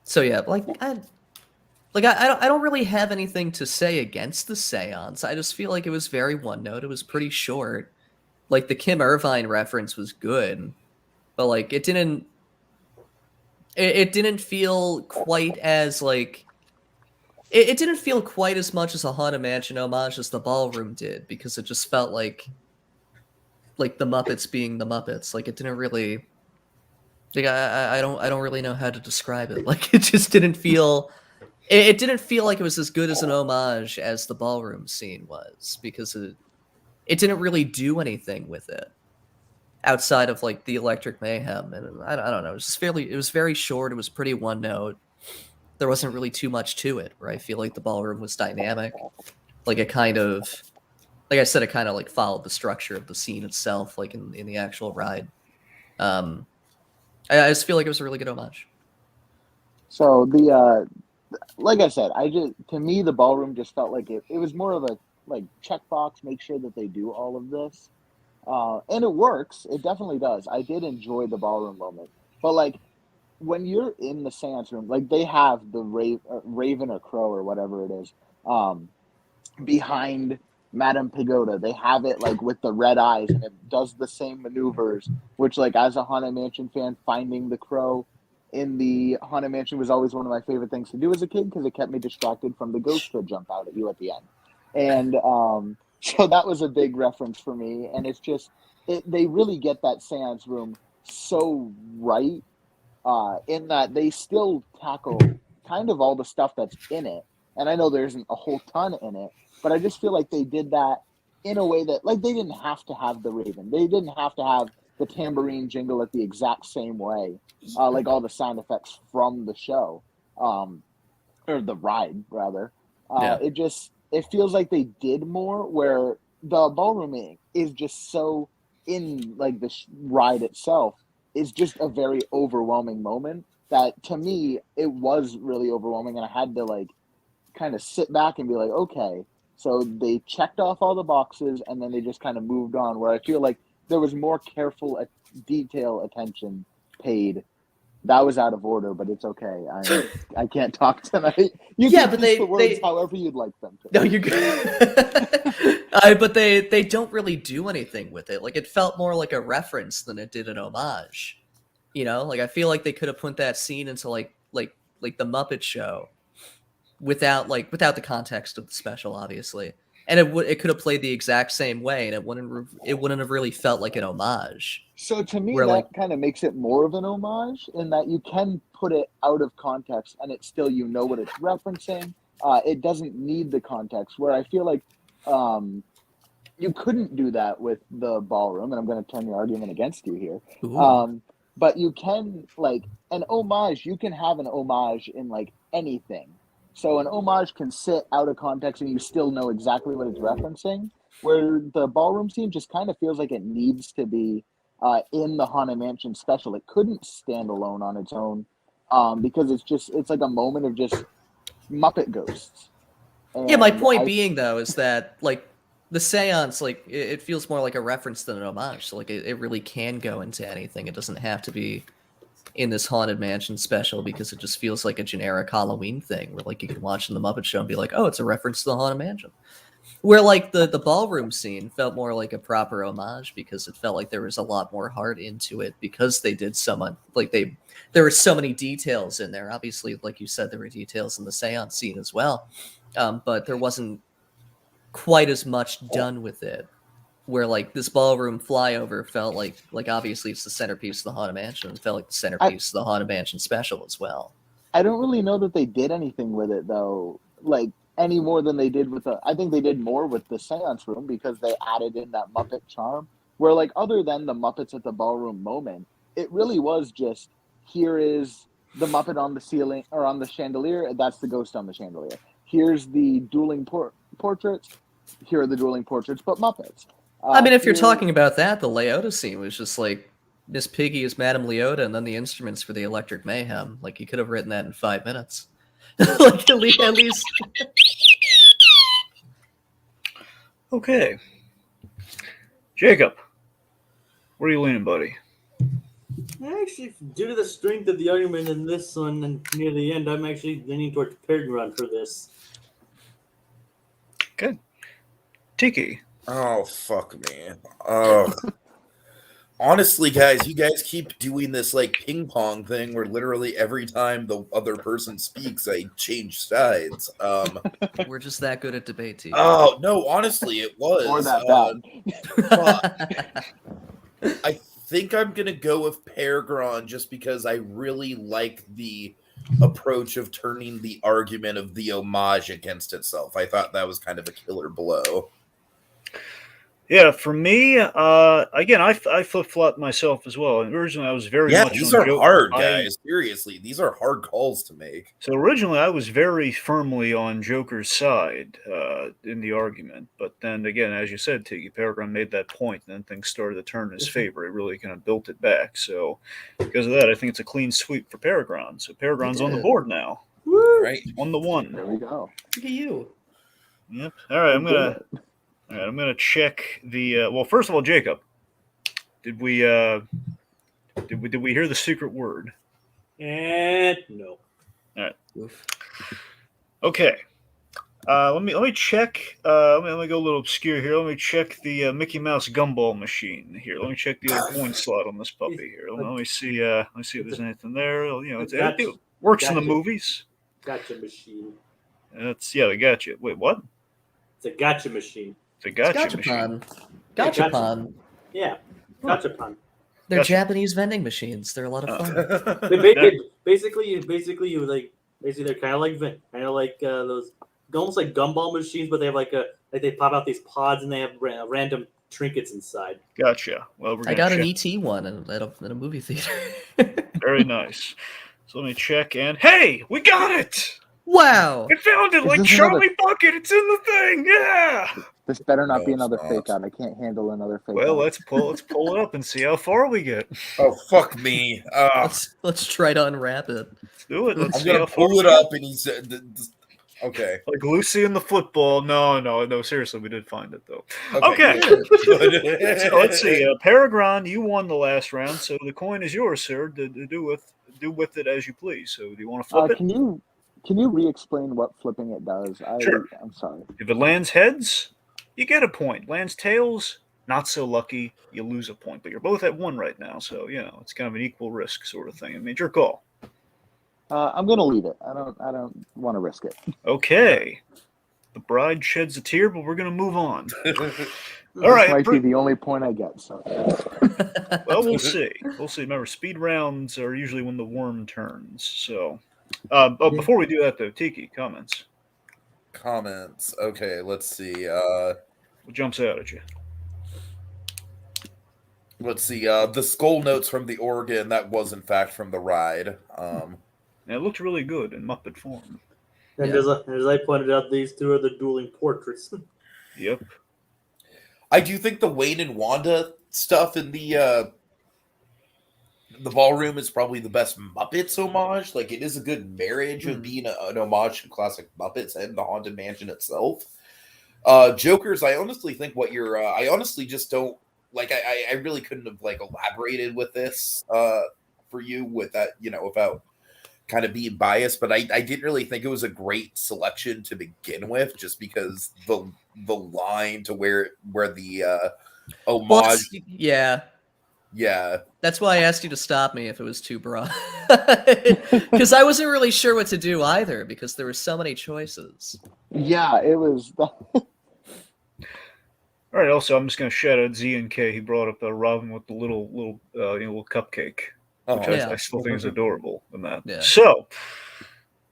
So yeah, I don't really have anything to say against the seance. I just feel like it was very one note. It was pretty short. Like the Kim Irvine reference was good, but like it didn't feel quite as like it didn't feel quite as much as a Haunted Mansion homage as the ballroom did, because it just felt like the Muppets being the Muppets. Like it didn't really like I don't really know how to describe it. Like it just didn't feel it didn't feel like it was as good as an homage as the ballroom scene was, because it didn't really do anything with it outside of like the electric mayhem, and I don't know. It was very short. It was pretty one note. There wasn't really too much to it. Where I feel like the ballroom was dynamic. Like it kind of, like I said, it kind of like followed the structure of the scene itself, like in the actual ride. I just feel like it was a really good homage. So like I said, to me the ballroom just felt like it was more of a like checkbox, make sure that they do all of this. And it works. It definitely does. I did enjoy the ballroom moment. But like when you're in the seance room, like they have the Raven or Crow or whatever it is, behind Madame Pagoda. They have it like with the red eyes and it does the same maneuvers, which like as a Haunted Mansion fan, finding the Crow in the Haunted Mansion was always one of my favorite things to do as a kid, because it kept me distracted from the ghost that jump out at you at the end. And so that was a big reference for me. And it's just, they really get that seance room so right, in that they still tackle kind of all the stuff that's in it. And I know there isn't a whole ton in it, but I just feel like they did that in a way that, like, they didn't have to have the Raven. They didn't have to have the tambourine jingle at the exact same way, like all the sound effects from the show, or the ride, rather. Yeah. It feels like they did more, where the ballroom is just so in, like, the ride itself is just a very overwhelming moment that, to me, it was really overwhelming, and I had to, like, kind of sit back and be like, okay, so they checked off all the boxes, and then they just kind of moved on, where I feel like there was more careful detail attention paid. That was out of order, but it's okay. I can't talk tonight. You can but use the words however you'd like them to. No, you're good. But they don't really do anything with it. Like it felt more like a reference than it did an homage. You know, like I feel like they could have put that scene into like the Muppet Show without the context of the special, obviously, and it could have played the exact same way, and it wouldn't have really felt like an homage. So to me, Where, that kind of makes it more of an homage, in that you can put it out of context and it's still, you know what it's referencing. It doesn't need the context, where I feel like you couldn't do that with the ballroom, and I'm going to turn the argument against you here. But you can, like, an homage, you can have an homage in like anything. So an homage can sit out of context and you still know exactly what it's referencing, where the ballroom scene just kind of feels like it needs to be in the Haunted Mansion special. It couldn't stand alone on its own, because it's like a moment of just Muppet ghosts. And yeah, my point being though is that like the seance, like it feels more like a reference than an homage. So like it really can go into anything. It doesn't have to be in this Haunted Mansion special because it just feels like a generic Halloween thing where like you can watch in the Muppet Show and be like, oh, it's a reference to the Haunted Mansion. Where like the ballroom scene felt more like a proper homage because it felt like there was a lot more heart into it because they did so much. Like there were so many details in there. Obviously, like you said, there were details in the seance scene as well, but there wasn't quite as much done with it. Where like this ballroom flyover felt like obviously it's the centerpiece of the Haunted Mansion. It felt like the centerpiece of the Haunted Mansion special as well. I don't really know that they did anything with it though, like any more than they did with the. I think they did more with the seance room because they added in that Muppet charm. Where like other than the Muppets at the ballroom moment, it really was just here is the Muppet on the ceiling or on the chandelier. That's the ghost on the chandelier. Here's the dueling portraits. Here are the dueling portraits, but Muppets. I mean, if you're talking about that, the Leota scene was just like Miss Piggy is Madame Leota, and then the instruments for the Electric Mayhem. Like you could have written that in 5 minutes. Like at least. Okay. Jacob, where are you leaning, buddy? Actually, due to the strength of the argument in this one and near the end, I'm actually leaning towards PerGron for this. Good. Tiki. Oh, fuck me. Oh. Honestly, guys, you guys keep doing this like ping pong thing where literally every time the other person speaks, I change sides. We're just that good at debate, team. Oh no, honestly, it was. Or that bad. I think I'm gonna go with PerGron just because I really like the approach of turning the argument of the homage against itself. I thought that was kind of a killer blow. Yeah, for me, again, I flip-flopped myself as well. And originally, I was very much these on are Joker. hard, guys. Seriously, these are hard calls to make. So originally, I was very firmly on Joker's side in the argument. But then again, as you said, Tiki, PerGron made that point, and then things started to turn in his favor. It really kind of built it back. So because of that, I think it's a clean sweep for PerGron. So PerGron's on the board now. Woo! Right. 1-1. There we go. Look at you. Yep. All right, I'm gonna check the. Well, first of all, Jacob, did we hear the secret word? And no. All right. Oof. Okay. Let me check. Let me go a little obscure here. Let me check the Mickey Mouse gumball machine here. Let me check the old coin slot on this puppy here. Let me see. Let me see if there's anything there. You know, it works in the movies. Gotcha machine. They got you. Wait, what? It's a gotcha machine. It's a gotcha machine. Gachapon. Yeah, gotcha-pon. They're Gotcha. Japanese vending machines. They're a lot of fun. Basically, they're kind of like those almost like gumball machines, but they have they pop out these pods and they have random trinkets inside. Gotcha. Well, I got an ET one at a movie theater. Very nice. So let me check and hey, we got it! Wow! I found it like this Charlie Bucket. It's in the thing. Yeah. This better not be No, another it's fake not. out. I can't handle another fake Well, out. let's pull it up and see how far we get. Oh fuck me! Let's try to unwrap it. Let's do it. Let's I'm see how gonna far pull we it get. up, and he's okay. Like Lucy and the football. No. Seriously, we did find it though. Okay. Okay. So let's see. PerGron, you won the last round, so the coin is yours, sir. To do with it as you please. So, do you want to flip it? Can you re-explain what flipping it does? Sure. I'm sorry. If it lands heads, you get a point. Lands tails, not so lucky, you lose a point. But you're both at 1 right now, so it's kind of an equal risk sort of thing. I mean, it's your call. I'm gonna leave it. I don't want to risk it. Okay. The bride sheds a tear, but we're gonna move on. All This right. might be the only point I get. So Well, we'll see. We'll see. Remember, speed rounds are usually when the worm turns. So, before we do that, though, Tiki, comments. Comments. Okay, let's see. What jumps out at you? Let's see. The skull notes from the organ, that was in fact from the ride. And it looked really good in Muppet form. And Yeah. as I pointed out, these two are the dueling portraits. Yep. I do think the Wayne and Wanda stuff in the ballroom is probably the best Muppets homage. Like, it is a good marriage of being an homage to classic Muppets and the Haunted Mansion itself. Jokers, I honestly think what you're. I honestly just don't like. I really couldn't have like elaborated with this for you with that, without kind of being biased, but I didn't really think it was a great selection to begin with, just because the line to where the Well, homage, yeah. yeah. That's why I asked you to stop me if it was too broad. Because I wasn't really sure what to do either, because there were so many choices. Yeah, it was. All right. Also, I'm just going to shout out Z&K. He brought up Robin with the little cupcake, which Oh, Yeah. I still think is adorable in that. Yeah. So,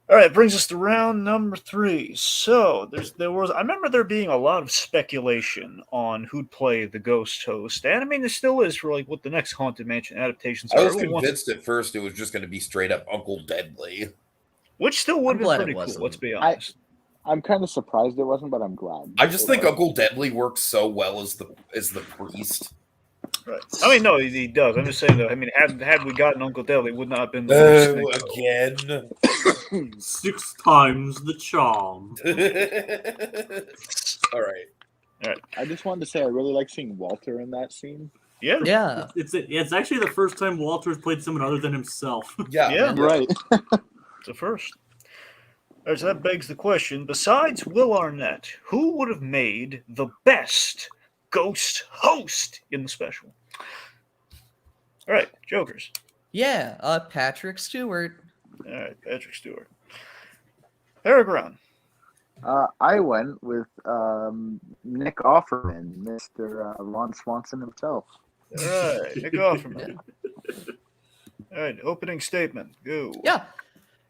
all right, brings us to round number 3. So I remember there being a lot of speculation on who'd play the ghost host, and I mean there still is for like what the next Haunted Mansion adaptations I are. was Everyone wants- convinced at first it was just going to be straight up Uncle Deadly. which still would I'm have been glad pretty it cool. wasn't. Let's be honest. I'm kind of surprised it wasn't, but I'm glad. I just it think wasn't. Uncle Deadly works so well as the priest. Right. I mean, no, he does. I'm just saying though. I mean, had we gotten Uncle Deadly, it would not have been the worst thing. Again. 6 times the charm. All right. I just wanted to say I really like seeing Walter in that scene. Yeah. Yeah. It's actually the first time Walter's played someone other than himself. Yeah. Yeah. Right. It's a first. All right, so that begs the question: besides Will Arnett, who would have made the best ghost host in the special? All right, Jokers. Yeah, Patrick Stewart. All right, Patrick Stewart. PerGron. I went with Nick Offerman, Mr. Ron Swanson himself. All right, Nick Offerman. All right, opening statement. Go. Yeah.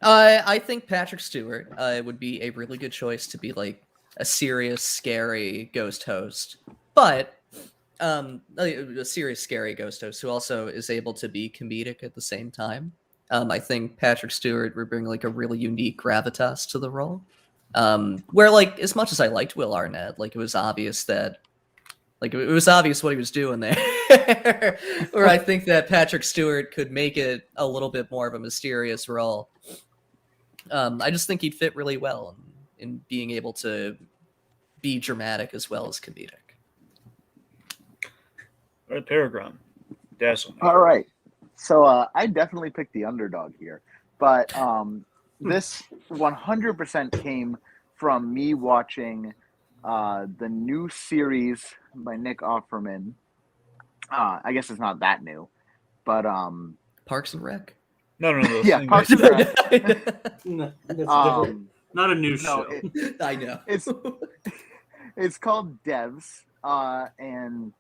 I think Patrick Stewart would be a really good choice to be like a serious, scary ghost host. But a serious, scary ghost host who also is able to be comedic at the same time. I think Patrick Stewart would bring like a really unique gravitas to the role. Where like as much as I liked Will Arnett, like it was obvious what he was doing there. Where I think that Patrick Stewart could make it a little bit more of a mysterious role. I just think he'd fit really well in being able to be dramatic as well as comedic. All right, PerGron. Dazzle me. All right. So I definitely picked the underdog here. But this 100% came from me watching the new series by Nick Offerman. I guess it's not that new. But Parks and Rec. No. yeah, thing Parks is- and Rec. No, that's different. Not a new no, show. I know. It's called Devs, and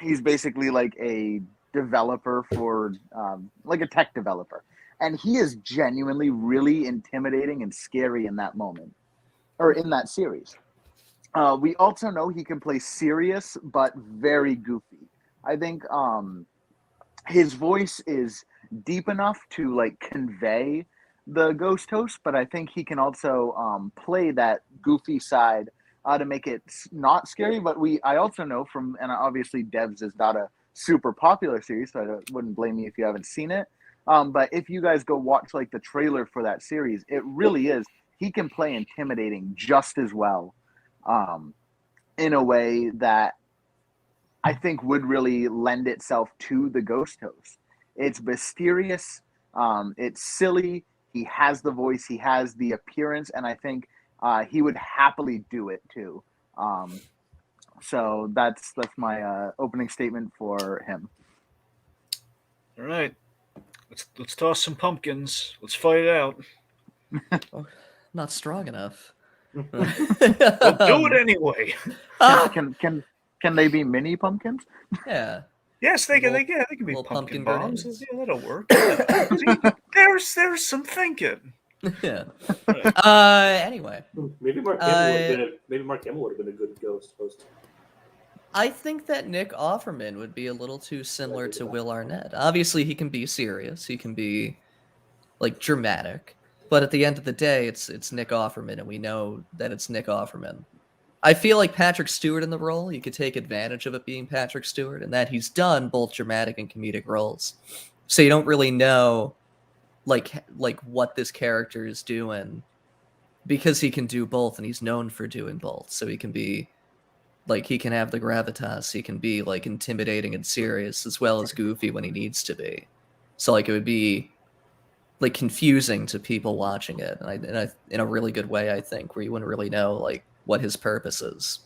he's basically like a developer for like a tech developer, and he is genuinely really intimidating and scary in that moment or in that series. We also know he can play serious but very goofy. I think his voice is deep enough to like convey the ghost host, but I think he can also play that goofy side to make it not scary. But I also know from, and obviously Devs is not a super popular series, so I wouldn't blame you if you haven't seen it. But if you guys go watch like the trailer for that series, it really is. He can play intimidating just as well, in a way that I think would really lend itself to the ghost host. It's mysterious. It's silly. He has the voice. He has the appearance, and I think he would happily do it too. So that's my opening statement for him. All right. Let's toss some pumpkins. Let's fight it out. Not strong enough. We'll do it anyway. Can they be mini pumpkins? Yeah. Yes, they can. They can be Little pumpkin pumpkin bombs. grenades. Yeah, that'll work. See, there's some thinking. Yeah. Anyway, Maybe Mark Hamill would have been a good ghost host. I think that Nick Offerman would be a little too similar to Will Arnett. Obviously, he can be serious. He can be like dramatic. But at the end of the day, it's Nick Offerman, and we know that it's Nick Offerman. I feel like Patrick Stewart in the role, you could take advantage of it being Patrick Stewart, and that he's done both dramatic and comedic roles. So you don't really know like what this character is doing because he can do both, and he's known for doing both. So he can be like, he can have the gravitas, he can be like intimidating and serious as well as goofy when he needs to be. So like it would be like confusing to people watching it, and in a really good way, I think, where you wouldn't really know like what his purpose is.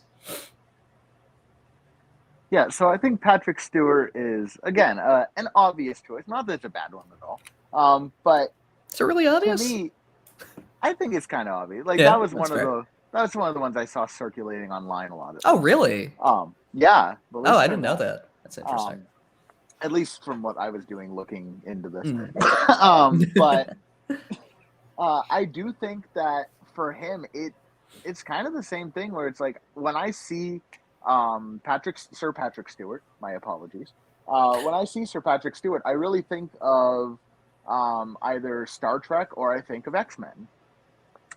Yeah, so I think Patrick Stewart is again an obvious choice. Not that it's a bad one at all, but Is it really to obvious? me, I think it's kind of obvious. Like Yeah, that was that's fair. one of the ones I saw circulating online a lot. Oh, really? Yeah. Oh, I didn't know that. That's interesting. At least from what I was doing looking into this. Mm. But I do think that for him, it's kind of the same thing where it's like when I see Sir Patrick Stewart, my apologies. When I see Sir Patrick Stewart, I really think of either Star Trek or I think of X-Men.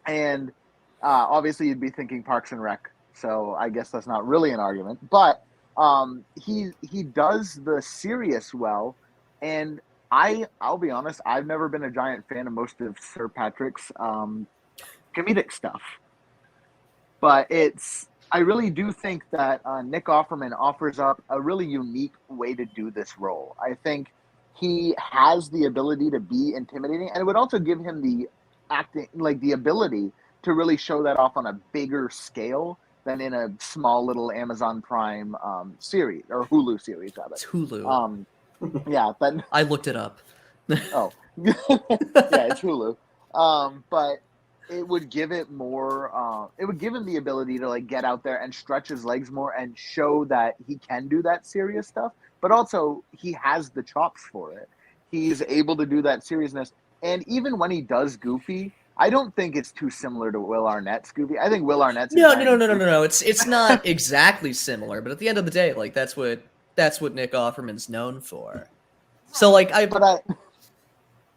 And obviously you'd be thinking Parks and Rec, so I guess that's not really an argument. But he does the serious well, and I'll be honest, I've never been a giant fan of most of Sir Patrick's comedic stuff. But I really do think that Nick Offerman offers up a really unique way to do this role. I think he has the ability to be intimidating, and it would also give him the acting, like the ability to really show that off on a bigger scale than in a small little Amazon Prime series or Hulu series, rather. It's Hulu. Yeah, but I looked it up. oh, yeah, it's Hulu. But it would give it more. It would give him the ability to like get out there and stretch his legs more and show that he can do that serious stuff. But also, he has the chops for it. He's able to do that seriousness, and even when he does goofy, I don't think it's too similar to Will Arnett's goofy. I think Will Arnett's No. It's not exactly similar, but at the end of the day, like that's what Nick Offerman's known for. So like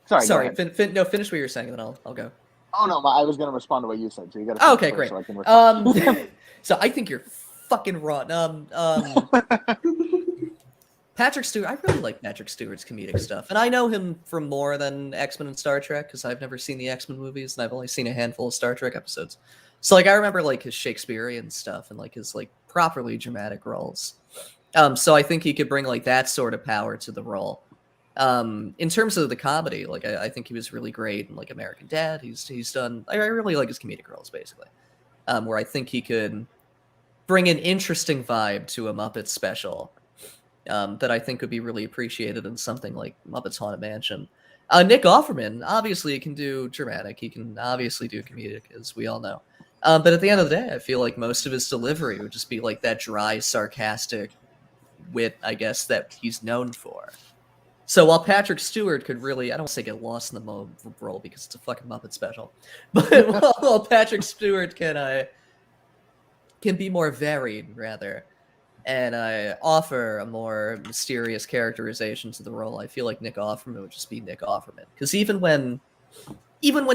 sorry. Finish what you're saying, and then I'll go. Oh no, I was going to respond to what you said, so you got to. Oh, okay, great. So I can respond. So I think you're fucking wrong. Patrick Stewart, I really like Patrick Stewart's comedic stuff, and I know him from more than X-Men and Star Trek because I've never seen the X-Men movies and I've only seen a handful of Star Trek episodes. So like I remember like his Shakespearean stuff and like his like properly dramatic roles. So I think he could bring like that sort of power to the role. In terms of the comedy, like I think he was really great in like American Dad. He's done. I really like his comedic roles basically, where I think he could bring an interesting vibe to a Muppets special. That I think would be really appreciated in something like Muppets Haunted Mansion. Nick Offerman, obviously, can do dramatic. He can obviously do comedic, as we all know. But at the end of the day, I feel like most of his delivery would just be like that dry, sarcastic wit, I guess, that he's known for. So while Patrick Stewart could really, I don't want to say get lost in the role because it's a fucking Muppet special, but while Patrick Stewart can be more varied, rather, and offer a more mysterious characterization to the role, I feel like Nick Offerman would just be Nick Offerman. Because even when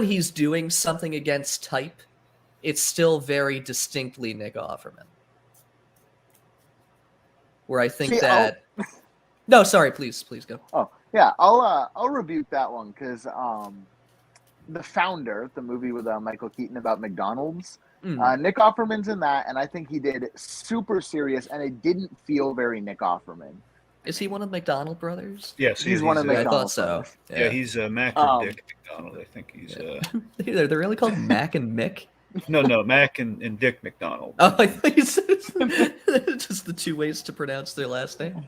he's doing something against type, it's still very distinctly Nick Offerman. Where I think No, sorry, please go. Oh, yeah, I'll rebuke that one because The Founder, the movie with Michael Keaton about McDonald's, Nick Offerman's in that, and I think he did super serious, and it didn't feel very Nick Offerman. Is he one of the McDonald brothers? Yes, he's one of the McDonald I thought so. Yeah, he's Mac or Dick McDonald. I think he's. They're really called Mac and Mick? No, Mac and Dick McDonald. Oh, I thought you said it's just the two ways to pronounce their last name.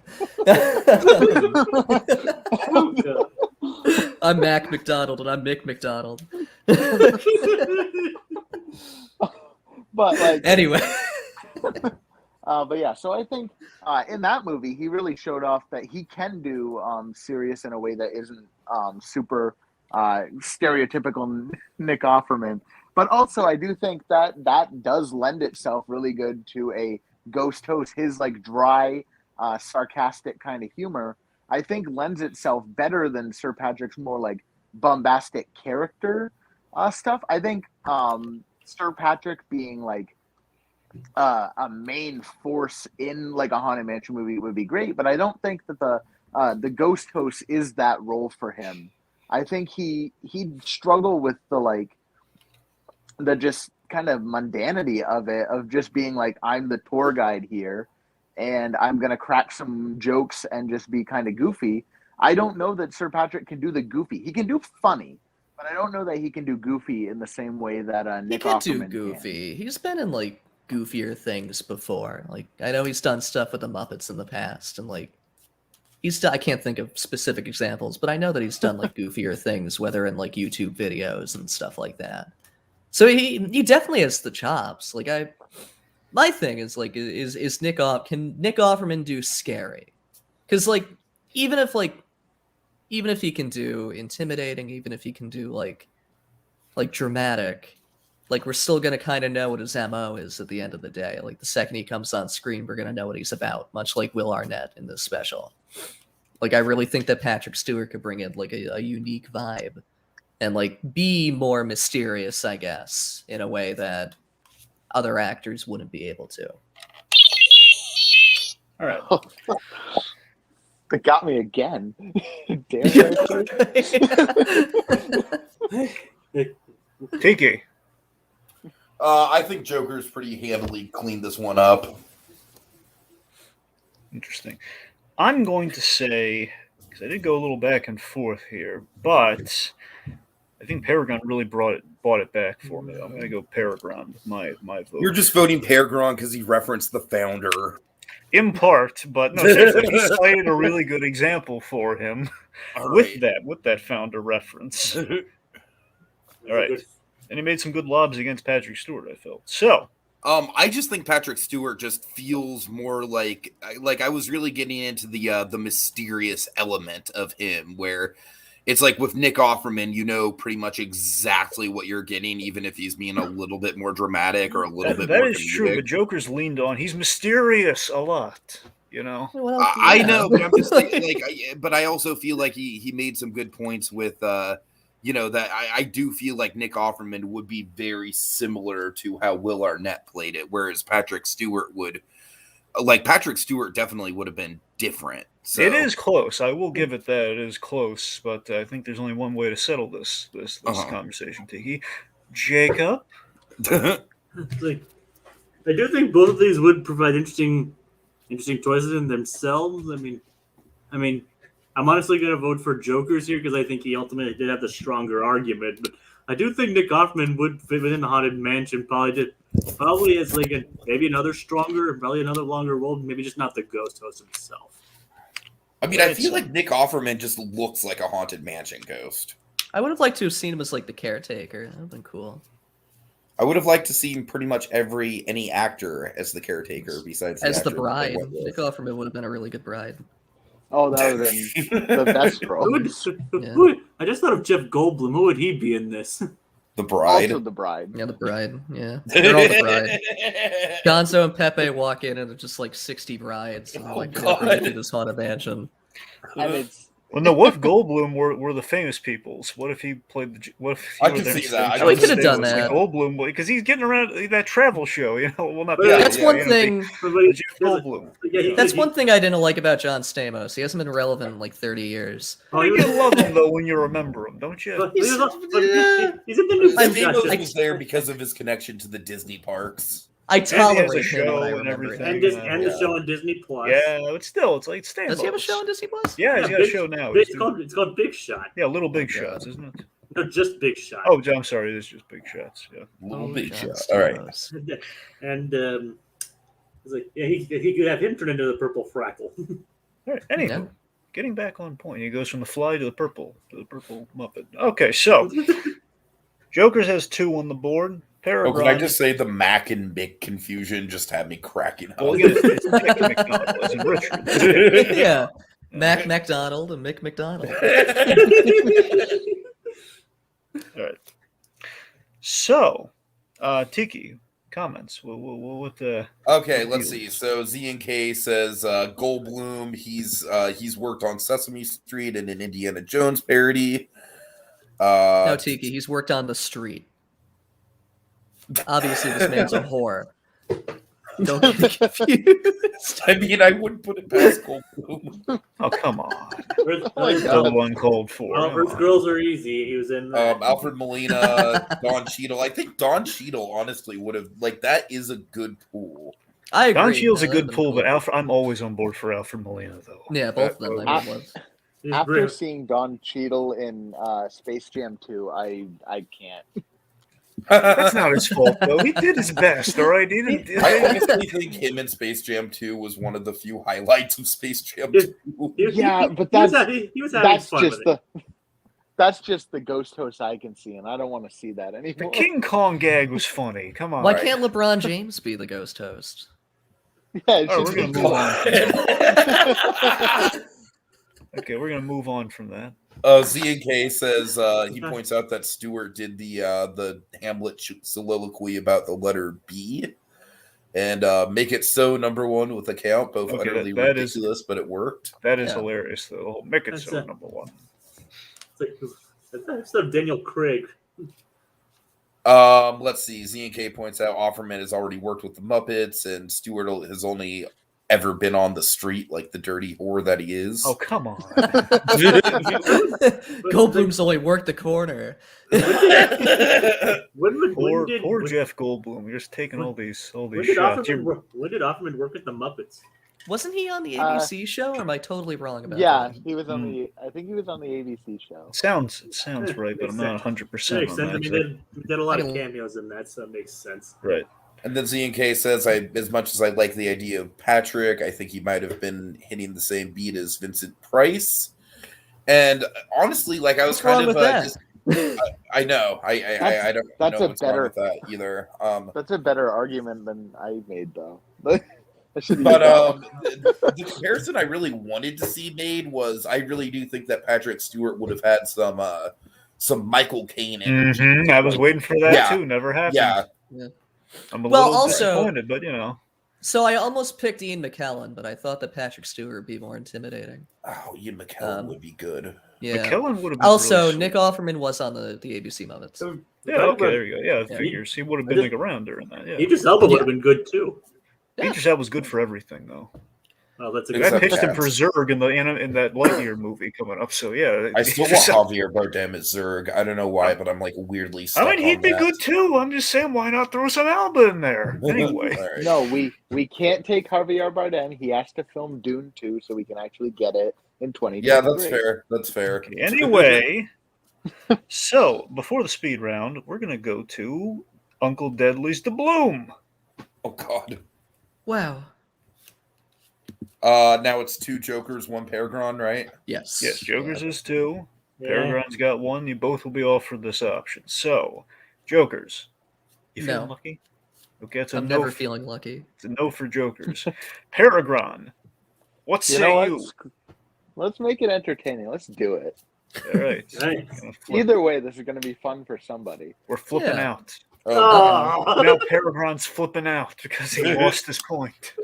I'm Mac McDonald and I'm Mick McDonald. But like anyway. But yeah, so I think in that movie he really showed off that he can do serious in a way that isn't super stereotypical Nick Offerman. But also I do think that does lend itself really good to a ghost host. His like dry, sarcastic kind of humor, I think lends itself better than Sir Patrick's more like bombastic character stuff. I think Sir Patrick being like a main force in like a Haunted Mansion movie would be great, but I don't think that the ghost host is that role for him. I think he'd struggle with the just kind of mundanity of it, of just being like, I'm the tour guide here and I'm going to crack some jokes and just be kind of goofy. I don't know that Sir Patrick can do the goofy. He can do funny, but I don't know that he can do goofy in the same way that He Nick can do Offerman goofy. He's been in like goofier things before. Like I know he's done stuff with the Muppets in the past, and like I can't think of specific examples, but I know that he's done like goofier things, whether in like YouTube videos and stuff like that. So he definitely has the chops. Like my thing is like is can Nick Offerman do scary? Because like even if he can do intimidating, even if he can do like dramatic, like we're still gonna kind of know what his MO is at the end of the day. Like the second he comes on screen, we're gonna know what he's about, much like Will Arnett in this special. Like I really think that Patrick Stewart could bring in like a unique vibe and like be more mysterious, I guess, in a way that other actors wouldn't be able to. All right. That got me again. Damn it. Tiki. I think Joker's pretty handily cleaned this one up. Interesting. I'm going to say, because I did go a little back and forth here, but I think PerGron really bought it back for me. I'm going to go PerGron with my vote. You're just voting PerGron because he referenced the founder. In part, but no, seriously, he cited a really good example for him with that founder reference. All right. And he made some good lobs against Patrick Stewart, I felt. So, I just think Patrick Stewart just feels more like I was really getting into the mysterious element of him, where it's like with Nick Offerman, you know pretty much exactly what you're getting, even if he's being a little bit more dramatic or a little bit more. That is true, but Joker's leaned on. He's mysterious a lot, you know. Well, yeah. I know, but I'm just like, but I also feel like he made some good points with, that I do feel like Nick Offerman would be very similar to how Will Arnett played it, whereas Patrick Stewart definitely would have been different. So. It is close. I will give it that. It is close, but I think there's only one way to settle this conversation, Tiki. Jacob? I do think both of these would provide interesting choices in themselves. I mean, I'm honestly going to vote for Joker's here because I think he ultimately did have the stronger argument. But I do think Nick Offerman would fit within the Haunted Mansion. Probably as like maybe another stronger, probably another longer role. Maybe just not the ghost host himself. I mean, I feel like Nick Offerman just looks like a Haunted Mansion ghost. I would have liked to have seen him as like the caretaker. That would have been cool. I would have liked to see pretty much any actor as the caretaker besides the bride. Nick Offerman would have been a really good bride. Oh, that would have been the best role. I just thought of Jeff Goldblum. Who would he be in this? The bride. Also the bride. Yeah, the bride. Yeah. They're all the bride. Gonzo and Pepe walk in and they're just like 60 brides. And through this Haunted Mansion. Well, no. What if Goldblum were the famous peoples? What if he played the? What if I can see that. He could have done that. Goldblum, because he's getting around that travel show. You know, well, not that's one thing. Goldblum. That's one thing I didn't like about John Stamos. He hasn't been relevant in like 30 years. Oh, you love him though when you remember him, don't you? He's in the new. Stamos was there because of his connection to the Disney parks. I tolerate him when I remember it. And the show on Disney Plus. Yeah, it's like Stamos. Does he have a show on Disney Plus? Yeah, he's got a show now. It's called Big Shot. Yeah, Little Big Shots, isn't it? No, just Big Shot. Oh, I'm sorry, it is just Big Shots. Yeah, Little Big Shots. All right. And it's like he could have him turn into the purple frackle. All right. Anyway, getting back on point, he goes from the fly to the purple Muppet. Okay, so Joker's has 2 on the board. PerGron. Can I just say the Mac and Mick confusion just had me cracking up? Well, it's Mick McDonald and Richard. Yeah. Mac McDonald and Mick McDonald. All right. So, Tiki, comments. What okay, let's see. So Z&K says Goldblum, he's worked on Sesame Street and an Indiana Jones parody. No, Tiki, he's worked on The Street. Obviously, this man's a whore. Don't be confused. I mean, I wouldn't put it past Goldblum. Oh, come on. The one called for. Earth Girls Are Easy. He was in Alfred Molina, Don Cheadle. I think Don Cheadle, honestly, would have, that is a good pool. I agree. Don Cheadle's a good pool, but I'm always on board for Alfred Molina, though. Yeah, both of them. After seeing Don Cheadle in Space Jam 2, I can't. That's not his fault, though. He did his best, all right? He didn't. I honestly think him in Space Jam 2 was one of the few highlights of Space Jam 2. But he was having fun just with it. that's just the ghost host I can see, and I don't want to see that The anymore. King Kong gag was funny. Come on. Why can't LeBron James be the ghost host? Yeah, it Oh, should we're be gonna move Kong. on. Okay, we're gonna move on from that. Z&K says he points out that Stewart did the Hamlet soliloquy about the letter B, and make it so #1 with a count, both Okay, utterly that is- ridiculous, but it worked. That is Yeah. hilarious, though. Make it That's so a- #1. That's of Daniel Craig. Let's see. Z&K points out Offerman has already worked with the Muppets, and Stewart has only ever been on the street like the dirty whore that he is. Oh, come on. Goldblum's only worked the corner. Poor Jeff Goldblum. You're just taking all these When did shots. Offerman work at the Muppets? Wasn't he on the ABC show, or am I totally wrong about Yeah, that? he was on the. I think he was on the ABC show. It sounds right, but I'm not 100% Makes on sense. I that. mean, they did a lot of I mean- cameos in that, so it makes sense. Right. And then Z&K says, as much as I like the idea of Patrick, I think he might have been hitting the same beat as Vincent Price. And honestly, like I was What's wrong kind of with that? I know. I don't That's know a what's wrong better- with that either. That's a better argument than I made, though. I should But the comparison I really wanted to see made was I really do think that Patrick Stewart would have had some Michael Caine energy. Mhm, I was waiting for that Yeah. too. Never happened. Yeah. I'm a Well, little also- disappointed, but So I almost picked Ian McKellen, but I thought that Patrick Stewart would be more intimidating. Oh, Ian McKellen would be good. Yeah. McKellen would have been Also, really Nick sweet. Offerman was on the ABC Muppets. Yeah, okay, there you go. Yeah, it Yeah. figures he would have I been just- like around during that. Yeah, Idris Elba would have been good too. Yeah. Idris Elba was good for everything, though. Oh, that's a Like, good I Except pitched him cats. for Zurg in that Lightyear movie coming up. So yeah, I still want Javier Bardem as Zurg. I don't know why, but I'm like weirdly stuck I mean, he'd on be that. good too. I'm just saying, why not throw some Alba in there? Anyway, All right. No, we can't take Javier Bardem. He has to film Dune 2 so we can actually get it in 2023. Yeah, that's fair. That's fair. okay, anyway. So before the speed round, we're gonna go to Uncle Deadly's The Bloom. Oh God. Wow. Now it's 2 Jokers, 1 PerGron, right? Yes. Yes, Joker's is 2. Yeah. PerGron's got 1. You both will be offered this option. So, Jokers, you feeling No. lucky? Okay, it's a I'm no. never feeling lucky. It's a no for Jokers. PerGron, what You say know what? you? Let's make it entertaining. Let's do it. All right. Nice. Gonna flip. Either way, this is going to be fun for somebody. We're flipping Yeah. out. Oh. Now PerGron's flipping out because he lost his point.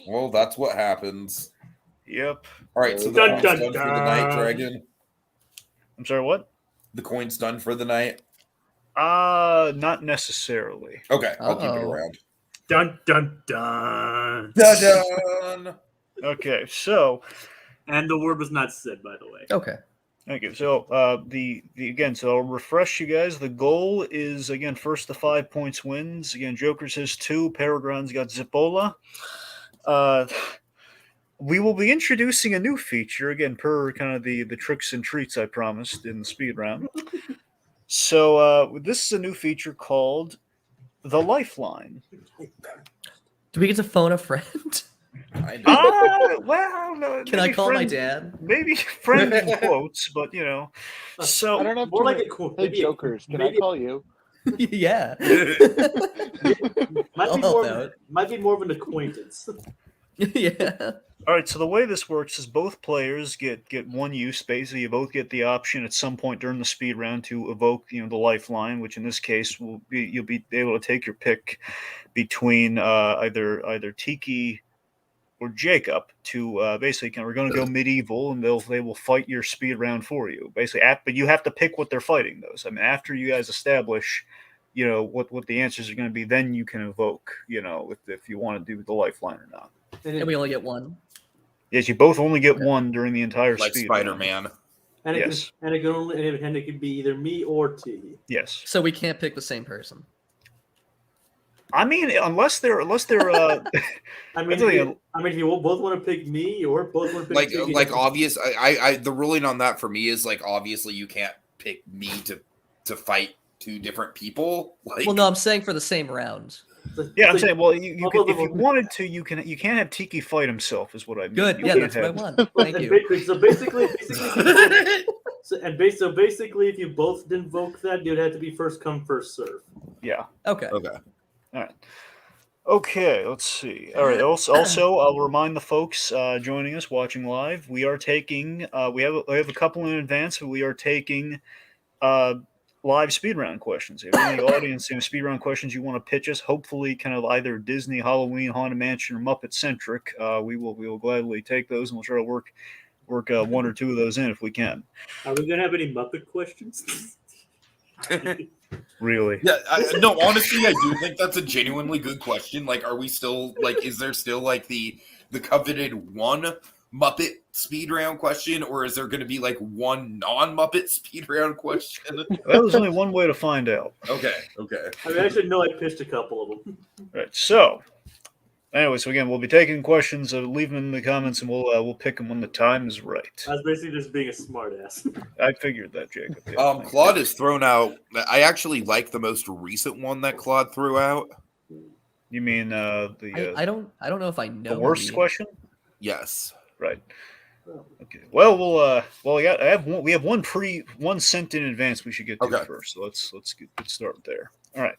Well, that's what happens. Yep. All right, so the Dun, coin's dun, done for the night, dun. Dragon. I'm sorry, what? The coin's done for the night. Not necessarily. Okay, I'll keep it Uh-oh. around. Dun dun dun. Dun-dun! Okay, so And the word was not said, by the way. Okay. thank you. So the again, so I'll refresh you guys. The goal is again first to 5 points wins. Again, Joker's has 2. PerGron's got Zippola. We will be introducing a new feature again per kind of the tricks and treats I promised in the speed round. So this is a new feature called the Lifeline. Do we get to phone a friend? I know. Well, no, Can I maybe call my friend- dad? Maybe friend in quotes, but you know. So I don't have More too like many- a quote. Hey, Jokers, can I call you? Yeah. Might I'll be help more. out. Might be more of an acquaintance. Yeah. all right, so the way this works is both players get one use. Basically, you both get the option at some point during the speed round to evoke, the lifeline, which in this case will be you'll be able to take your pick between either Tiki or Jacob to basically we're going to go medieval, and they will fight your speed round for you. Basically, but you have to pick what they're fighting. Those, I mean, after you guys establish, what the answers are going to be, then you can evoke, if you want to do the lifeline or not. And we only get one. Yes, you both only get one during the entire Like speed round. Spider-Man. And it Yes. can, and it can only and it could be either me or T. Yes. So we can't pick the same person. I mean, unless they're I mean, if you both want to pick me or both want to pick Piggy, like obvious. I the ruling on that for me is like obviously you can't pick me to fight two different people. Like, Well, no, I'm saying for the same round. Yeah, I'm saying, well, you could, if you wanted to, you can't have Tiki fight himself, is what I mean. Good, You yeah, can't that's what I have- want. Thank you. So basically, if you both invoke that, you'd have to be first come, first serve. Yeah. Okay. okay. All right. Okay, let's see. All right. Also, I'll remind the folks joining us, watching live, we are taking. We have a couple in advance, but we are taking live speed round questions. If you're in the audience, speed round questions you want to pitch us, hopefully, kind of either Disney, Halloween, Haunted Mansion, or Muppet centric, we will gladly take those, and we'll try to work one or two of those in if we can. Are we gonna have any Muppet questions? Really? Yeah, no, honestly, I do think that's a genuinely good question. Like, are we still like? Is there still like the coveted one Muppet speed round question, or is there going to be like one non-Muppet speed round question? Well, there's only one way to find out. Okay. I mean, I should know. I pitched a couple of them. Right. So, anyway, again, we'll be taking questions. Leave them in the comments, and we'll pick them when the time is right. I was basically just being a smartass. I figured that, Jacob. Yeah, Claude has thrown out. I actually like the most recent one that Claude threw out. You mean I don't know if I know the worst question? Yes. Right. Okay. Well, we have one sent in advance. We should get to first. So let's get started there. All right.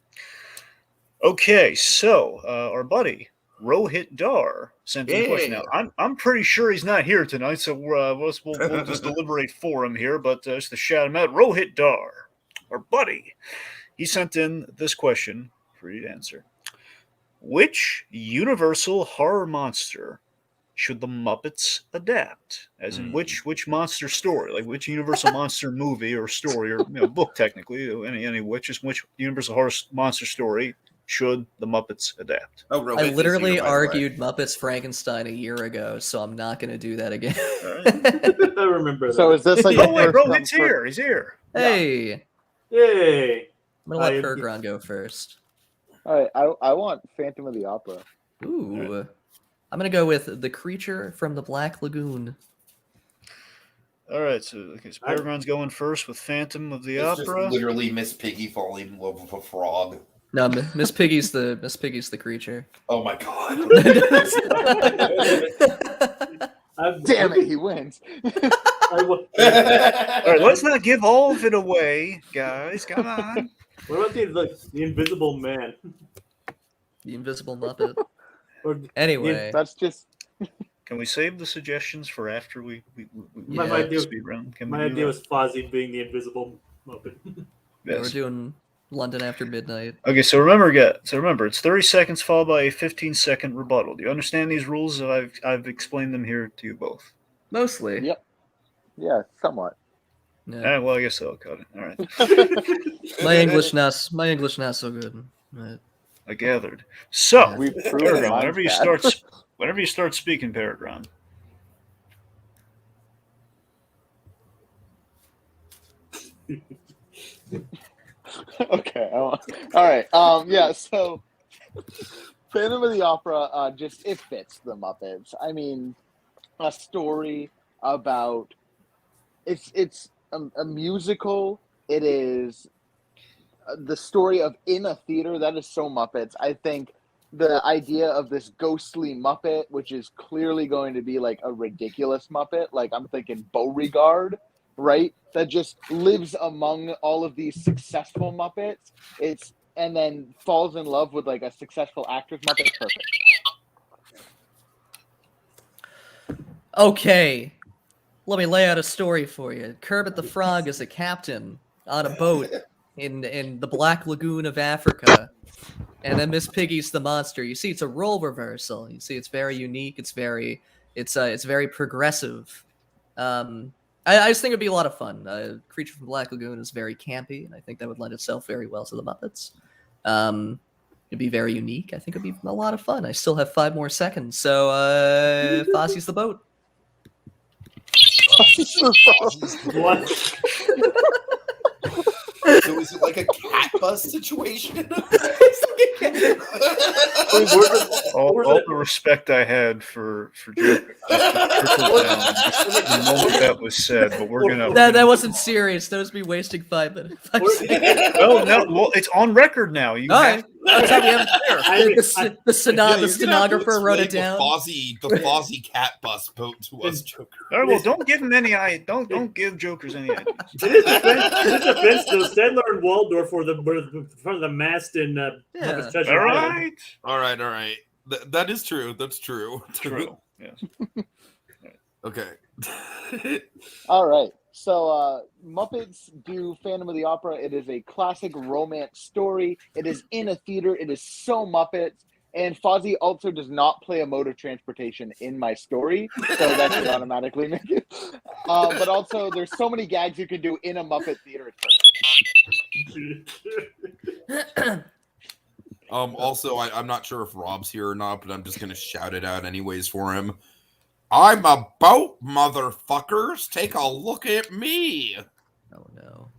Okay. So our buddy Rohit Dar sent in a question. Now I'm pretty sure he's not here tonight, so we'll just deliberate for him here. But just to shout him out, Rohit Dar, our buddy, he sent in this question for you to answer: which Universal horror monster should the Muppets adapt? As in which monster story, like which Universal monster movie or story or book, technically, any which Universal horror monster story should the Muppets adapt? Oh, I literally argued Muppets Frankenstein a year ago, so I'm not going to do that again. I remember that. So is this like? Oh wait, Rohit's here. He's here. Hey, Yay! I'm going to let PerGron go first. All right, I want Phantom of the Opera. Ooh. Right. I'm going to go with the creature from the Black Lagoon. All right, so PerGron's going first with Phantom of the Opera. Just literally Miss Piggy falling in love with a frog. No, Miss Piggy's the creature. Oh my god! Damn it, he wins. All right, let's not give all of it away, guys. Come on. What about the Invisible Man? The Invisible Muppet. Anyway, that's just. Can we save the suggestions for after we My idea, speed round? my idea was Fozzie being the Invisible Muppet. Yeah, we're doing London After Midnight. Okay, so remember, it's 30 seconds followed by a 15-second rebuttal. Do you understand these rules? I've explained them here to you both. Mostly. Yep. Yeah, somewhat. Yeah. Well, I guess I'll cut it. All right. my English not so good. Right. I gathered. So, We've proven whenever you start speaking, PerGron. Okay. All right. Yeah. So, Phantom of the Opera just it fits the Muppets. I mean, a story about it's a musical. It is the story of in a theater. That is so Muppets. I think the idea of this ghostly Muppet, which is clearly going to be like a ridiculous Muppet, like I'm thinking Beauregard, right? That just lives among all of these successful Muppets. And then falls in love with like a successful actress Muppet. Perfect. Okay. Let me lay out a story for you. Kermit the Frog is a captain on a boat in the Black Lagoon of Africa. And then Miss Piggy's the monster. You see, it's a role reversal. You see, it's very unique. It's very progressive. I just think it'd be a lot of fun. Creature from the Black Lagoon is very campy, and I think that would lend itself very well to the Muppets. It'd be very unique. I think it'd be a lot of fun. I still have 5 more seconds, so Fozzie's the boat. What? So is it like a cat bus situation. All the respect I had for Joker just trickled down just the moment that was said. But we're gonna. That wasn't serious. That was me wasting 5 minutes. Well, it's on record now. You All have right. That's how we have the stenographer wrote it down. The Fozzie cat bus boat to us, Joker. All right, well, don't give him any don't give Jokers any ideas. In his defense, though, Stedler and Waldorf were the front of the mast in Muppets Treasure Island. All right. That is true. That's true. True. Yes. Okay. All right. So Muppets do Phantom of the Opera. It is a classic romance story. It is in a theater. It is so Muppets. And Fozzie also does not play a mode of transportation in my story, so that should automatically make it. But also, there's so many gags you can do in a Muppet theater. Also, I'm not sure if Rob's here or not, but I'm just gonna shout it out anyways for him. I'm a boat, motherfuckers. Take a look at me. Oh no.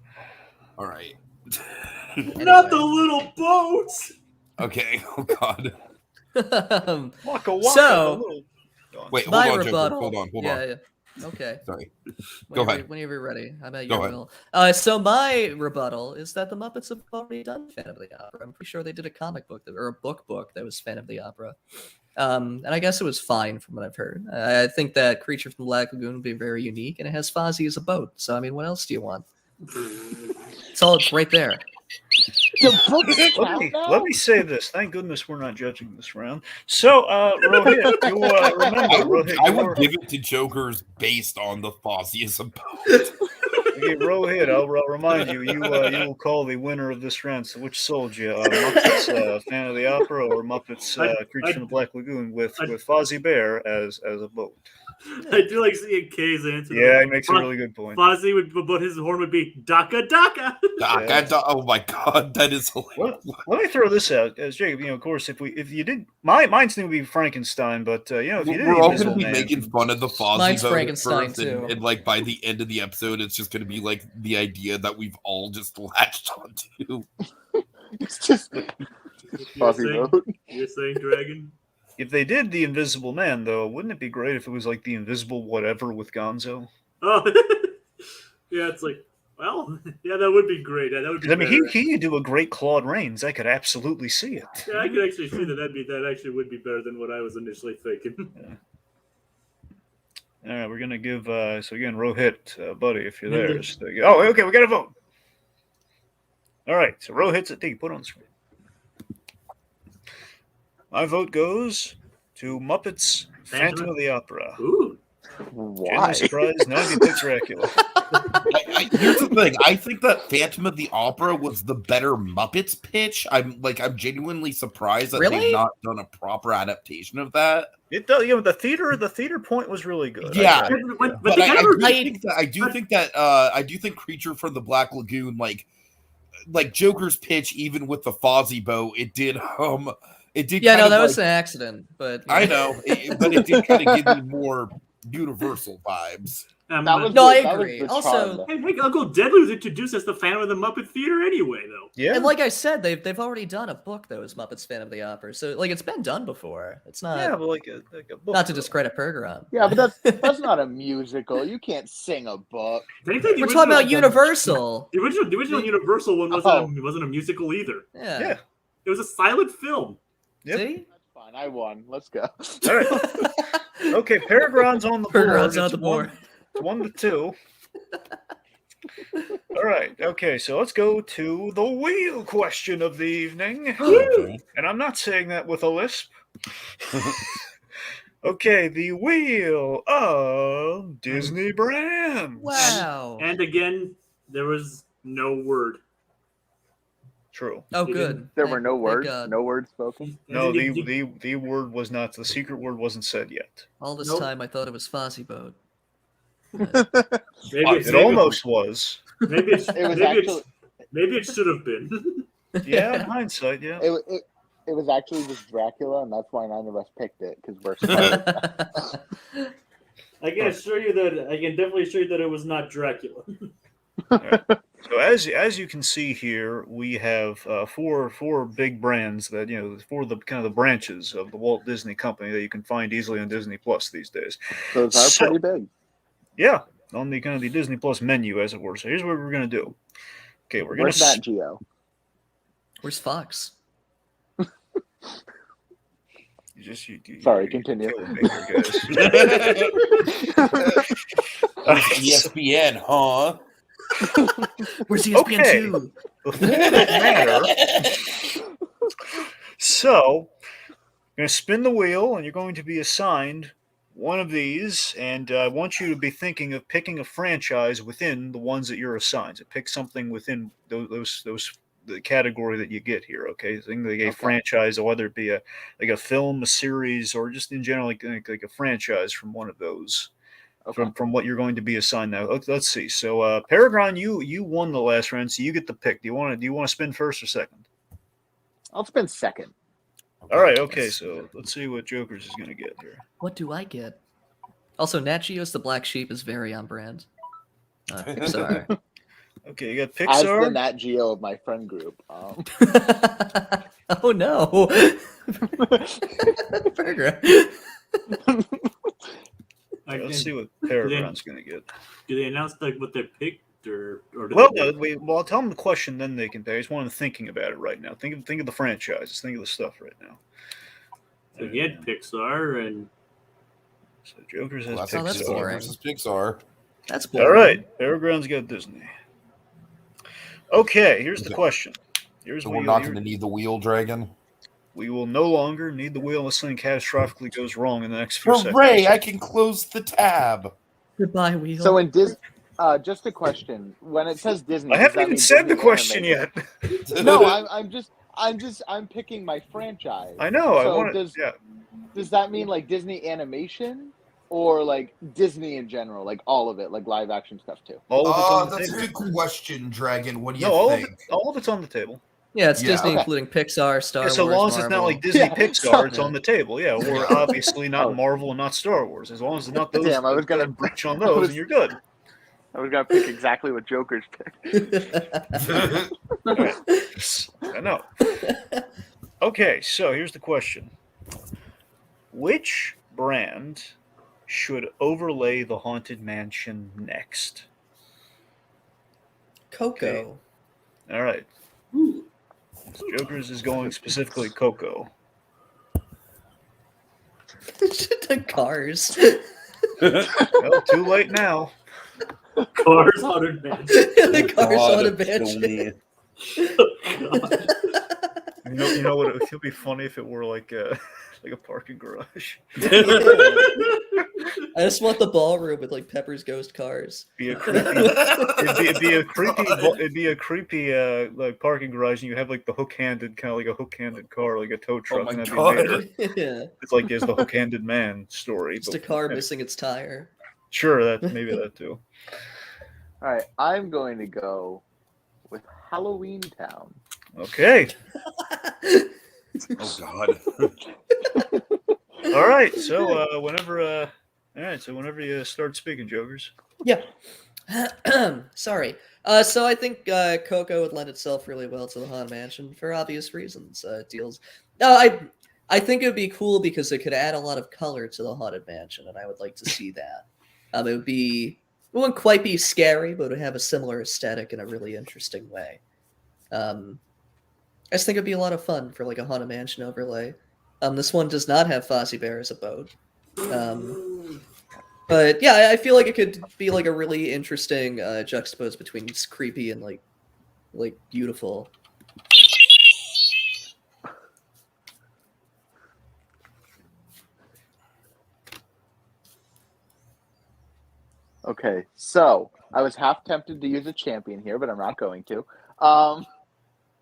All right. Not the little boats. Okay. Oh God. Waka, So, Wait, hold my on, Joker. rebuttal. Hold on. Yeah. Okay. Sorry. Go ahead. Whenever you're ready. I'm at Go your ahead. will. So my rebuttal is that the Muppets have already done Phantom of the Opera. I'm pretty sure they did a comic book or a book that was Phantom of the Opera. And I guess it was fine from what I've heard. I think that Creature from the Black Lagoon would be very unique, and it has Fozzie as a boat. So I mean, what else do you want? It's all right there. Let me say this. Thank goodness we're not judging this round. So, Rohit, you remember, Rohit, I would give it to Jokers based on the Fozzie as a boat. Okay, Rohit, I'll remind you. You will call the winner of this round. So, which sold you? Muppets Fan of the Opera or Muppets Creature from the Black Lagoon with Fozzie Bear as a boat? I do like seeing K's answer. Yeah, he makes a really good point. Fozzie but his horn would be Daka Daka. Oh my God, that is hilarious. Let me throw this out, as Jacob. Of course, if you did, mine's going to be Frankenstein, but if you did, we're all going to be making fun of the Fozzie. Mine's boat Frankenstein first, too. and like by the end of the episode, it's just going to be like the idea that we've all just latched onto. It's just You're saying Dragon? If they did the Invisible Man, though, wouldn't it be great if it was like the Invisible Whatever with Gonzo? Oh, yeah. It's like, well, yeah, that would be great. That would be. I mean, he could do a great Claude Rains. I could absolutely see it. Yeah, I could actually see that. That actually would be better than what I was initially thinking. Yeah. All right, we're gonna give. So again, Rohit, buddy, if you're there. Oh, okay, we got to vote. All right, so Rohit's at D. Put on the screen. My vote goes to Muppets Phantom of the Opera. Ooh. why? Surprise, no, you picked Dracula. Here's the thing. I think that Phantom of the Opera was the better Muppets pitch. I'm genuinely surprised that Really? they've not done a proper adaptation of that. It does, the theater point was really good. Yeah. But I do think Creature from the Black Lagoon, like Joker's pitch, even with the Fozzie bow, it did. Yeah, no, that was an accident, but I know, but it did kind of give me more Universal vibes. I agree. Also, hey, Uncle Deadly was introduced as the Phantom of the Muppet Theater anyway, though. Yeah, and like I said, they've already done a book that was Muppets Phantom of the Opera, so like it's been done before. It's not. Yeah, but like a book. Not to discredit PerGron. Yeah, but that's not a musical. You can't sing a book. We're talking about Universal. The original Universal one wasn't a musical either. Yeah. It was a silent film. Yep. See? That's fine. I won. Let's go. All right. Okay, PerGron's on the board. PerGron's on the board. It's 1-2. All right. Okay, so let's go to the wheel question of the evening. And I'm not saying that with a lisp. Okay, the wheel of Disney brand. Wow. And again, there was no word. True. Oh, good. There were no words. God. No words spoken. No, the word was not. The secret word wasn't said yet. All this Nope. time, I thought it was Fozzie Boat. It almost was. Maybe it should have been. Yeah, in hindsight, yeah. It was actually just Dracula, and that's why none of us picked it because we're smart. I can definitely assure you that it was not Dracula. So as you can see here, we have four big brands that for the kind of the branches of the Walt Disney Company that you can find easily on Disney Plus these days. Those are So- pretty big. Yeah, on the kind of the Disney Plus menu, as it were. So here's what we're gonna do. Okay, we're gonna Where's that, Geo? Where's Fox? Sorry, continue. killing me here, guys. ESPN, huh? Where's ESPN Okay. 2? Before that matter, so I'm going to spin the wheel, and you're going to be assigned one of these, and I want you to be thinking of picking a franchise within the ones that you're assigned. So pick something within those the category that you get here. Okay, think like a franchise, or whether it be a film, a series, or just in general like a franchise from one of those. Okay. From what you're going to be assigned now. Let's see. So PerGron, you won the last round, so you get the pick. Do you want to spin first or second? I'll spin second. All right. Okay. So let's see what Joker's is going to get here. What do I get? Also, Nat Geo's The Black Sheep is very on brand. Pixar. Okay, you got As the Pixar. Nat Geo of my friend group. Oh no. Burger. Let's see what PerGron's going to get. Do they announce like what they picked, or do Well, they, I'll tell them the question, then they can pay. I just want them thinking about it right now. Think of the franchises. Think of the stuff right now. so he had Pixar and So Joker's has Classic that's Pixar. Disney boring. versus Pixar. That's boring. All right, PerGron's got Disney. Okay, here's the question. Here's So what we're not going to need the wheel, Dragon. we will no longer need the wheel unless something catastrophically goes wrong in the next few Hooray! seconds. I can close the tab. Goodbye, Wheel. So in Disney, just a question. When it says Disney, I does haven't that even mean said the Disney question animated? yet. No, I'm picking my franchise. I know. I So want does- to. Yeah. Does that mean like Disney animation or like Disney in general, like all of it, like live action stuff too? All of it's on the That's a table. good question, Dragon. What do you No, all think? of it's on the table. Yeah, it's Yeah. Disney, Okay. including Pixar, Star Yeah, so Wars, long as it's not Marvel. like Disney Yeah, Pixar, it's so- on the table. Yeah, or obviously not Oh. Marvel and not Star Wars. As long as it's not those, Damn, I was gonna- breach on I those, was- and you're good. I was gonna pick exactly what Joker's picked. I know. Okay, so here's the question: which brand should overlay the Haunted Mansion next? Coco. All right. Joker's is going specifically Coco. The Cars. Well, too late now. Cars Haunted Mansion. The Cars God, on a kill me. bench. You know what? It would be funny if it were like a parking garage. I just want the ballroom with like Pepper's Ghost Cars. Be a creepy. It'd be a creepy. It'd be a creepy like parking garage, and you have like the hook-handed kind of like a hook-handed car, like a tow truck. my and that'd be God. later. Yeah, It's like there's the hook-handed man story. just but- a car missing its tire. Sure, that maybe that too. All right, I'm going to go with Halloween Town. Okay. Oh God. All right. So whenever you start speaking, Jokers. Yeah. Sorry. So I think Coco would lend itself really well to the Haunted Mansion for obvious reasons. Deals. I think it would be cool because it could add a lot of color to the Haunted Mansion, and I would like to see that. It wouldn't quite be scary, but it would have a similar aesthetic in a really interesting way. I just think it'd be a lot of fun for like a Haunted Mansion overlay. This one does not have Fozzie Bear as a boat. But yeah, I feel like it could be like a really interesting juxtapose between it's creepy and like beautiful. Okay, so I was half tempted to use a champion here, but I'm not going to.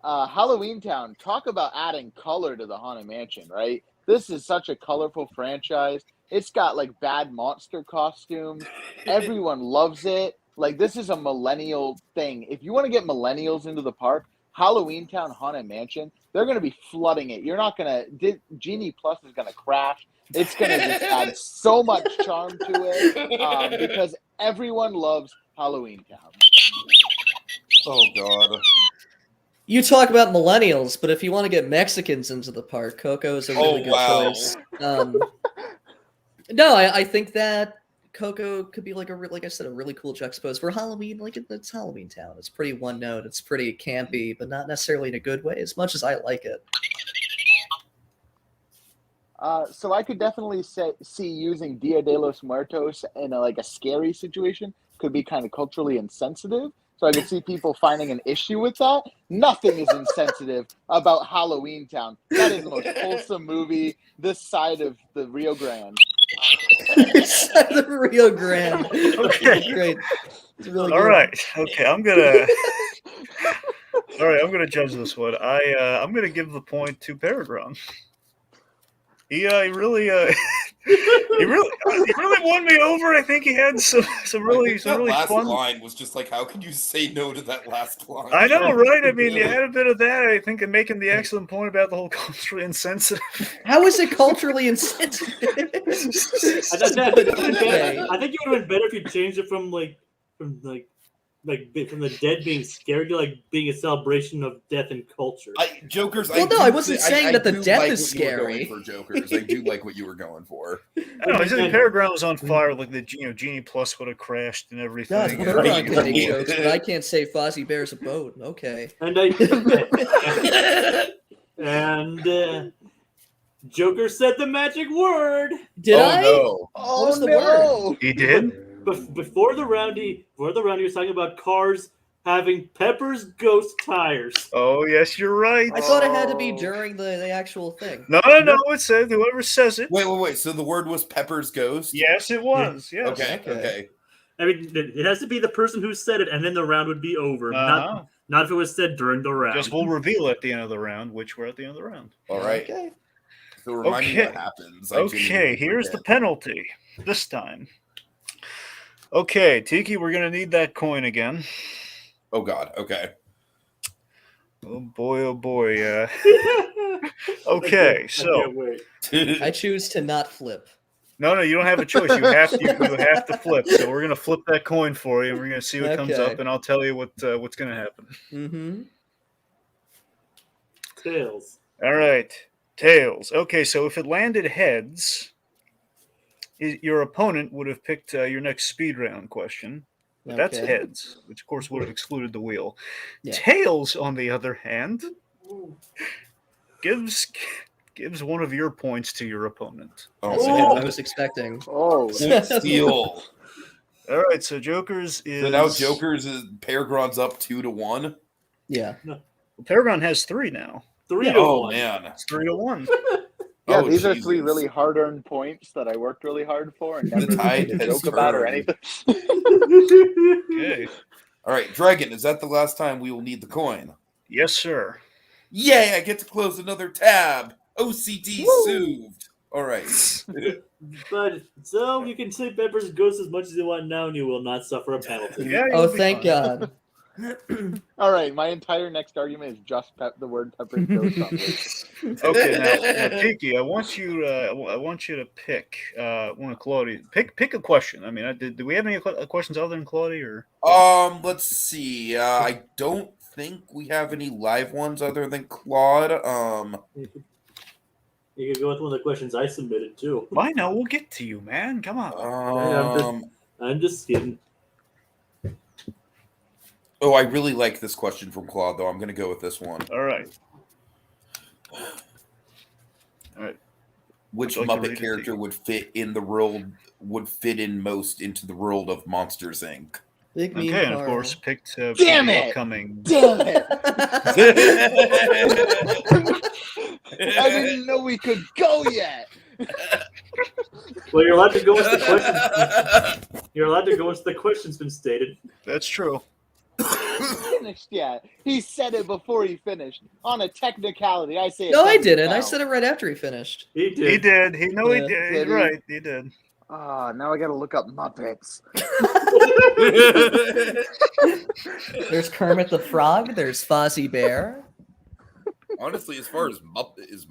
Halloween Town, talk about adding color to the Haunted Mansion, right? This is such a colorful franchise. It's got like bad monster costumes. Everyone loves it. Like, this is a millennial thing. If you want to get millennials into the park, Halloween Town Haunted Mansion, they're going to be flooding it. You're not going to, Genie Plus is going to crash. It's going to just add so much charm to it because everyone loves Halloween Town. Oh God. You talk about millennials, but if you want to get Mexicans into the park, Coco is a really good choice. No, I think that Coco could be like like I said, a really cool juxtapose for Halloween. Like it's Halloween Town. It's pretty one note. It's pretty campy, but not necessarily in a good way. As much as I like it. So I could definitely see using Dia de los Muertos in a scary situation could be kind of culturally insensitive. So I could see people finding an issue with that. Nothing is insensitive about Halloween Town. That is the most wholesome movie this side of the Rio Grande. The Rio Grande. Okay. Great. It's really All good. right. Okay, I'm gonna. All right, I'm gonna judge this one. I'm gonna give the point to PerGron. He really won me over. I think he had some really last fun. line was just like, how can you say no to that last line? I know, right? I mean, you had a bit of that. I think, in making the excellent point about the whole culturally insensitive. How is it culturally insensitive? I think it would have been better if you changed it from the dead being scared to being a celebration of death and culture. Jokers. Well, no, I wasn't saying that the death like is what you were scary. going for Jokers. I do like what you were going for. I don't know. I think PerGron was on fire. Like the Genie Plus would have crashed and everything. God, and- PerGron can make jokes, but I can't say Fozzie Bear's a boat. Okay. And Joker said the magic word. Did oh, I? No. Oh, was the no! He did. Before the round, he was talking about cars having Pepper's ghost tires. Oh, yes, you're right. I thought it had to be during the actual thing. No. It said whoever says it. Wait. So the word was Pepper's ghost? Yes, it was. Yes. Okay. I mean, it has to be the person who said it, and then the round would be over. Uh-huh. Not if it was said during the round. Just we'll reveal at the end of the round, which we're at the end of the round. All right. Okay. So remind me what happens. Okay, here's the penalty this time. Okay, Tiki, we're going to need that coin again. Oh, God. Okay. Oh, boy. Okay, so. I choose to not flip. No, you don't have a choice. You have to flip. So we're going to flip that coin for you, and we're going to see what comes Okay. up, and I'll tell you what's going to happen. Mm-hmm. Tails. All right, tails. Okay, so if it landed heads, your opponent would have picked your next speed round question. But that's Okay. heads, which of course would have excluded the wheel. Yeah. Tails, on the other hand, gives one of your points to your opponent. That's Oh, what I was expecting. Oh, steal. All right, so Joker's is. So now Joker's is PerGron's up 2-1. Yeah. PerGron has 3 now. 3-1. Oh man. It's 3-1 yeah, Oh, these are Jesus. 3 really hard-earned points that I worked really hard for and The never tide made a has joke about or turned. anything. Okay. All right, Dragon, is that the last time we will need the coin? Yes, sir. Yay, I get to close another tab. OCD Woo. soothed. All right. But so you can say Pepper's ghost as much as you want now, and you will not suffer a penalty. Yeah. Oh, you'll be thank fine. God. All right, my entire next argument is just the word pepper ghost on this. Okay, now Tiki, I want you to pick one of Claudia. Pick a question. I mean, do we have any questions other than Claudia? Or Let's see. I don't think we have any live ones other than Claude. You could go with one of the questions I submitted too. why no? We'll get to you, man. Come on. I'm just kidding. Oh, I really like this question from Claude, though. I'm going to go with this one. All right. Which Would you like to Muppet read it, character Tiki? would fit in most into the world of Monsters Inc.? Big mean Okay, and of Carl. course picked Damn the it! upcoming. Damn it! I didn't know we could go yet. Well, you're allowed to go once the question. You're allowed to go once the question's been stated. That's true. Finished yet? He said it before he finished. On a technicality, I say. No, I didn't. I said it right after he finished. He did. He did. He Yeah. did. Did he? Right. He did. Ah, now I gotta look up Muppets. There's Kermit the Frog. There's Fozzie Bear. Honestly, as far as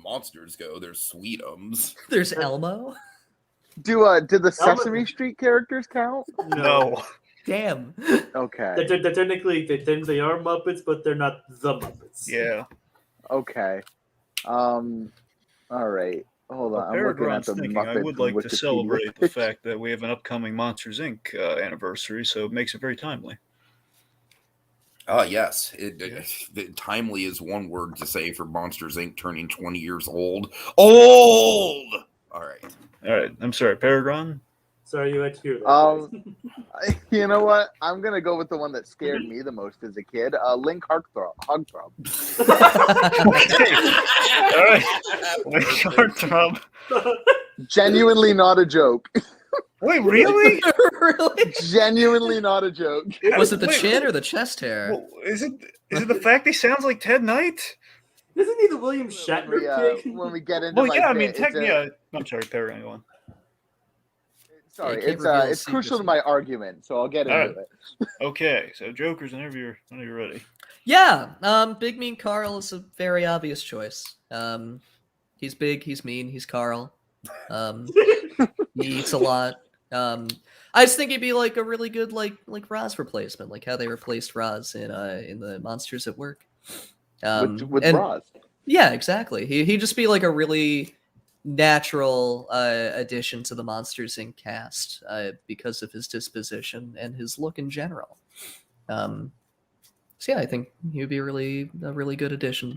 monsters go, there's Sweetums. There's Elmo. Do the Sesame Street characters count? No. Damn. Okay. They're technically they are Muppets, but they're not the Muppets. Yeah. Okay. All right. Hold on. I'm looking at PerGron's the thinking, Muppet I would from like to Wikipedia celebrate the page. fact that we have an upcoming Monsters Inc. Anniversary, so it makes it very timely. Yes. Timely is one word to say for Monsters Inc. turning 20 years old. Old! All right. All right. I'm sorry, PerGron. Sorry you had to hear that. You know what? I'm gonna go with the one that scared me the most as a kid. Link Hogthrob. All right. Link Heartthrob. Genuinely not a joke. Wait, really? Really? Genuinely not a joke. Was it the Wait, chin or the chest hair? Well, is it the fact he sounds like Ted Knight? Isn't he the William Shatner pig? When we get into Well, my yeah, I bit, mean, it's a- yeah. I'm sorry, PerGron. Go on. sorry, Yeah, you can't reveal it's crucial to secrets. my argument, so I'll get into All right. it. Okay, so Jokers, whenever you're ready. Yeah, Big Mean Carl is a very obvious choice. He's big, he's mean, he's Carl. He eats a lot. I just think he'd be like a really good like Roz replacement, like how they replaced Roz in the Monsters at Work. With and- Roz. Yeah, exactly. He'd just be like a really natural addition to the Monsters Inc. cast because of his disposition and his look in general. So yeah, I think he would be a really good addition.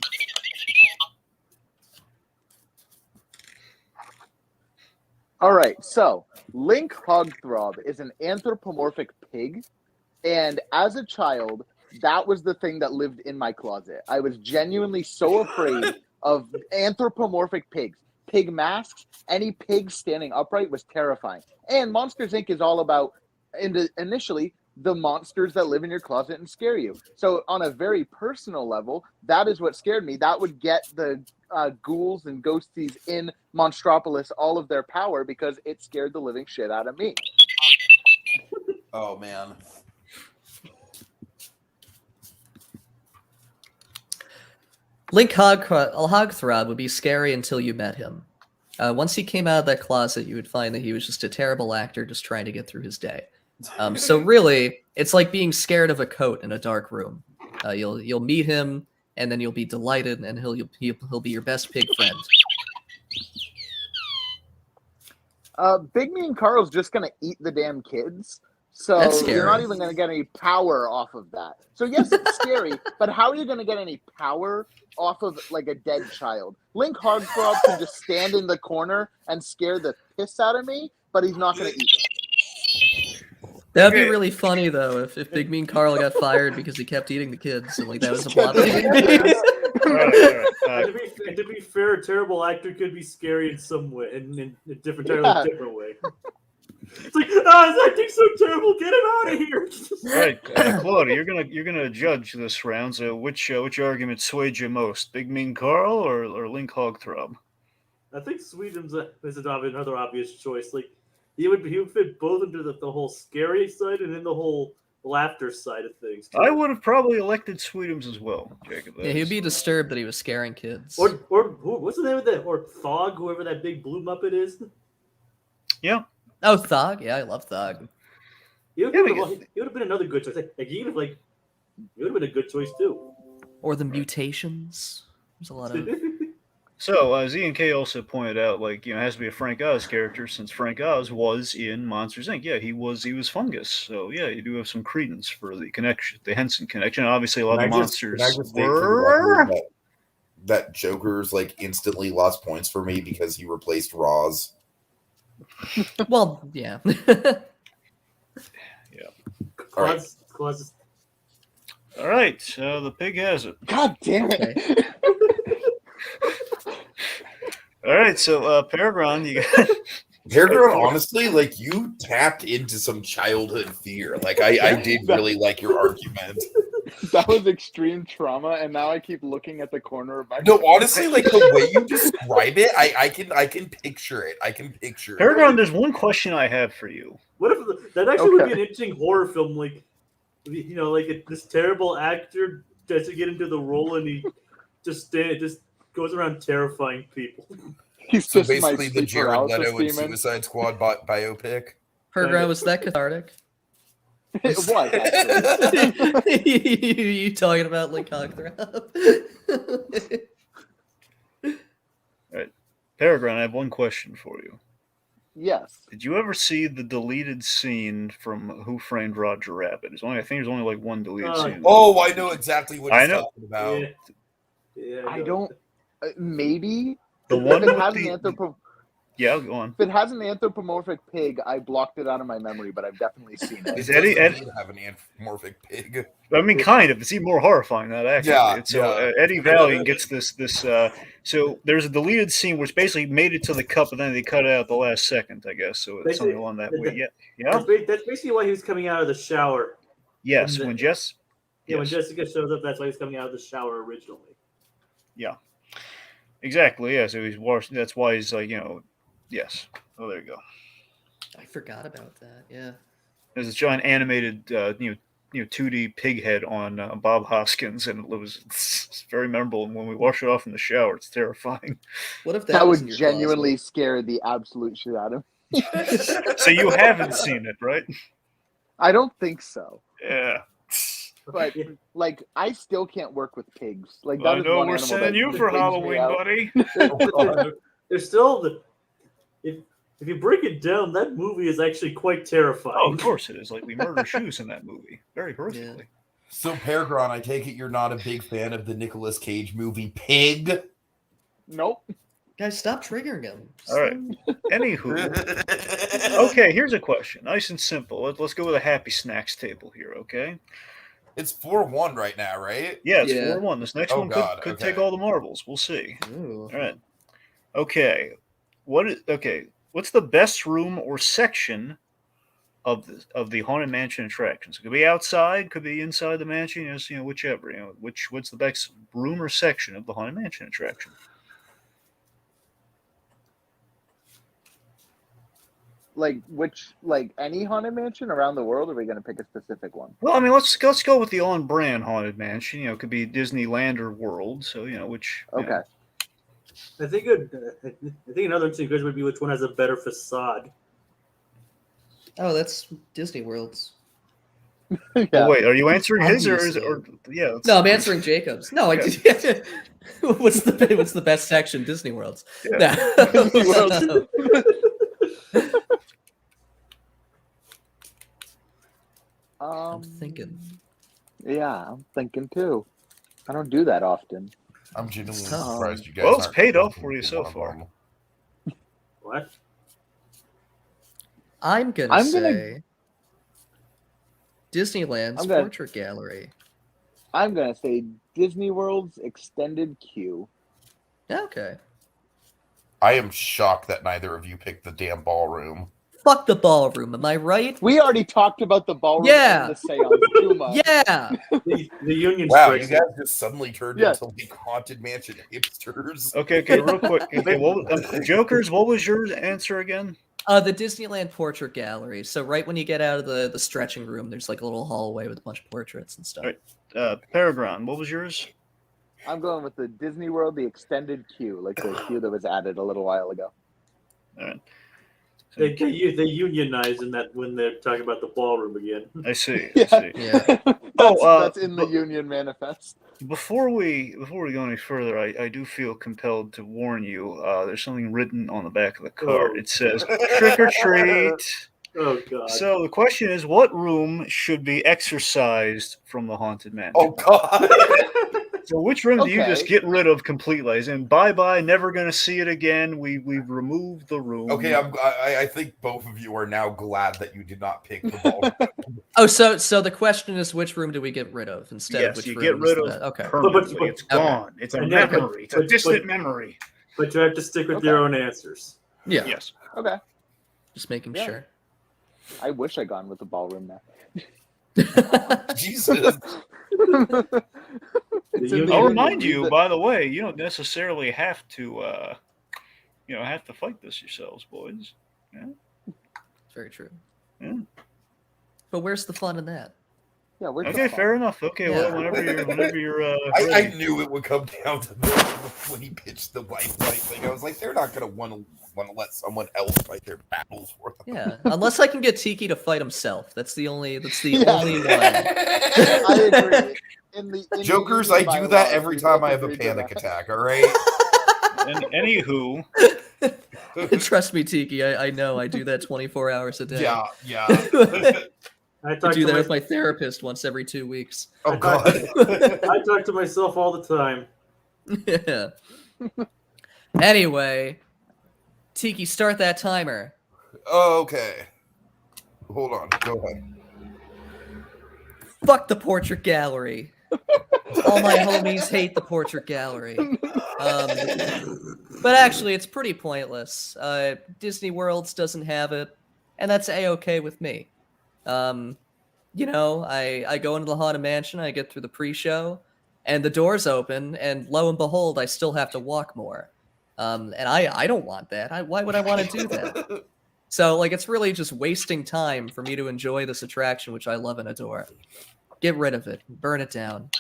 All right, so Link Hogthrob is an anthropomorphic pig, and as a child, that was the thing that lived in my closet. I was genuinely so afraid of anthropomorphic pigs. Pig masks, any pig standing upright was terrifying. And Monsters Inc. is all about, initially, the monsters that live in your closet and scare you. So on a very personal level, that is what scared me. That would get the ghouls and ghosties in Monstropolis all of their power because it scared the living shit out of me. Oh, man. Link Hogthrob would be scary until you met him. Once he came out of that closet, you would find that he was just a terrible actor just trying to get through his day. So really, it's like being scared of a coat in a dark room. You'll meet him, and then you'll be delighted, and he'll be your best pig friend. Big Mean Carl's just gonna eat the damn kids. So That's you're not scary. even going to get any power off of that. So yes, it's scary, but how are you going to get any power off of like a dead child? Link Hogthrob can just stand in the corner and scare the piss out of me, but he's not going to eat them. That'd be Okay. really funny though if Big Mean Carl got fired because he kept eating the kids and like that was a Just plot. kept eating the kids. All right. And to be fair, a terrible actor could be scary in some way, in a different, Yeah. entirely different way. It's like, his acting's so terrible. Get him out of here. All right, Claudia, you're gonna judge this round. So which argument swayed you most, Big Mean Carl or Link Hogthrob? I think Sweden's is another obvious choice. Like he would fit both into the whole scary side and then the whole laughter side of things. I would have probably elected Sweetums as well, Jacob. Yeah, he'd be disturbed that he was scaring kids. Or what's the name of that? Or Thog, whoever that big blue Muppet is. Yeah. Oh, Thog. Yeah, I love Thog. He would have been another good choice. Like he would have been a good choice too. Or the mutations. There's a lot of. So Z and K also pointed out, like, it has to be a Frank Oz character since Frank Oz was in Monsters Inc. Yeah, he was Fungus. So yeah, you do have some credence for the connection, the Henson connection. Obviously, a lot of the monsters Can I just state for the were. record that Joker's like instantly lost points for me because he replaced Roz. Well, yeah. Claus. All right, so the pig has it. God damn it. All right, so PerGron, you got. PerGron, honestly, like you tapped into some childhood fear. Like I did really like your argument. That was extreme trauma, and now I keep looking at the corner of my. No, honestly, like the way you describe it, I can picture it. I can picture it. PerGron, there's one question I have for you. What if that actually would be an interesting horror film? Like, this terrible actor doesn't get into the role, and he just goes around terrifying people. He's So just my basically, the sleep Jared paralysis Leto and demon. Suicide Squad biopic. PerGron, was that cathartic? It was actually. You talking about like Heartthrob? PerGron, I have one question for you. Yes. Did you ever see the deleted scene from Who Framed Roger Rabbit? I think there's only like one deleted scene. Oh, I know exactly what I he's know. talking about. Yeah, I don't. Maybe. The If one it with has the, an yeah, go on. if it has an anthropomorphic pig, I blocked it out of my memory, but I've definitely seen it. Is Eddie have an anthropomorphic pig? I mean, kind of. It's even more horrifying than that, actually. Yeah, So Eddie Valiant gets this. So there's a deleted scene which basically made it to the cup, and then they cut it out at the last second, I guess. So it's something along that way. Yeah. That's basically why he was coming out of the shower. Yes, when Jess. Yeah, when yes. Jessica shows up, that's why he's coming out of the shower originally. Yeah. Exactly. Yeah. So he's washed. That's why he's like, yes. Oh, there you go. I forgot about that. Yeah. There's this giant animated, 2D pig head on Bob Hoskins, and it's very memorable. And when we wash it off in the shower, it's terrifying. What if That was in would your genuinely scare the absolute shit out of him. So you haven't seen it, right? I don't think so. Yeah. But like, I still can't work with pigs. Like, I that is know one we're animal sending that you for freaks me Halloween, out. buddy. There's still if you break it down, that movie is actually quite terrifying. Oh, of course it is. Like, we murder shoes in that movie. Very horrifically. Yeah. So, PerGron, I take it you're not a big fan of the Nicolas Cage movie Pig? Nope. Guys, stop triggering him. All right. Anywho. Okay, here's a question. Nice and simple. Let's go with a happy snacks table here, okay? It's 4-1 right now, right? Yeah, it's Yeah. 4-1. This next Oh, one God, could okay. take all the marbles. We'll see. Ooh. All right. Okay. What's the best room or section of the Haunted Mansion attractions? It could be outside, could be inside the mansion, whichever. What's the best room or section of the Haunted Mansion attraction? Like, any haunted mansion around the world, or are we going to pick a specific one? Well, I mean, let's go with the on-brand Haunted Mansion. It could be Disneyland or World. So which. Okay. I think another interesting question would be which one has a better facade. Oh, that's Disney World's. Yeah. Oh, wait, are you answering his Obviously. yeah? No, I'm answering Jacob's. No, what's the best section? Disney World's. Yeah. No. Disney World. I'm thinking. Yeah, I'm thinking too. I don't do that often. I'm genuinely tough. surprised you guys. Well, it's aren't paid off thinking for you of so one of far. them. What? I'm gonna I'm say Disneyland's I'm gonna- Portrait Gallery. I'm going to say Disney World's extended queue. Okay. I am shocked that neither of you picked the damn ballroom. Fuck the ballroom. Am I right? We already talked about the ballroom Yeah. and the seance too much. Yeah. The Union Wow, strikes. you guys just suddenly turned Yeah. into like Haunted Mansion hipsters. Okay, real quick. Okay, Jokers, what was your answer again? The Disneyland Portrait Gallery. So right when you get out of the stretching room, there's like a little hallway with a bunch of portraits and stuff. Right. PerGron, what was yours? I'm going with the Disney World, the extended queue, like the queue that was added a little while ago. All right. They unionize in that when they're talking about the ballroom again. I see. Yeah. I see. Yeah. That's in the union manifest. Before we go any further, I do feel compelled to warn you. There's something written on the back of the card. Oh. It says "Trick or treat." Oh God! So the question is, what room should be exorcised from the Haunted Mansion? Oh God! So which room do you Okay. just get rid of completely? As in, bye, never gonna see it again. We've removed the room. Okay, I think both of you are now glad that you did not pick the ballroom. Oh, so the question is, which room do we get rid of instead of Yes, which you room? get rid is of the- Okay. permanently. But- It's gone. It's a And yeah, but- memory. It's a but- distant but- memory. But you have to stick with your own answers. Yeah. Yes. Okay. Just making Yeah. sure. I wish I'd gone with the ballroom now. Jesus. It's I'll in the I'll union. remind Leave you, it- by the way, you don't necessarily have to, have to fight this yourselves, boys. Very true. Yeah. But where's the fun in that? Yeah, where's the Okay, fun? fair enough. Okay, Yeah. well, whenever you're I ready. knew it would come down to this when he pitched the wife fight thing. I was like, they're not gonna want to let someone else fight their battles for them. Yeah, unless I can get Tiki to fight himself. That's the only Yeah. only one. I agree. In the Jokers, union I do that bylaws, every we time both I have a agreed to panic that. attack. All right. And anywho, Trust me, Tiki. I know. I do that 24 hours a day. Yeah, yeah. I I talk do to that with my, my therapist once every 2 weeks. Oh God. I talk to myself all the time. Yeah. Anyway, Tiki, start that timer. Okay. Hold on. Go ahead. Fuck the portrait gallery. All my homies hate the portrait gallery. But actually, it's pretty pointless. Disney Worlds doesn't have it, and that's a-okay with me. You know, I go into the Haunted Mansion, I get through the pre-show, and the doors open, and lo and behold, I still have to walk more. And I don't want that. Why would I want to do that? So, like, it's really just wasting time for me to enjoy this attraction, which I love and adore. Get rid of it. Burn it down.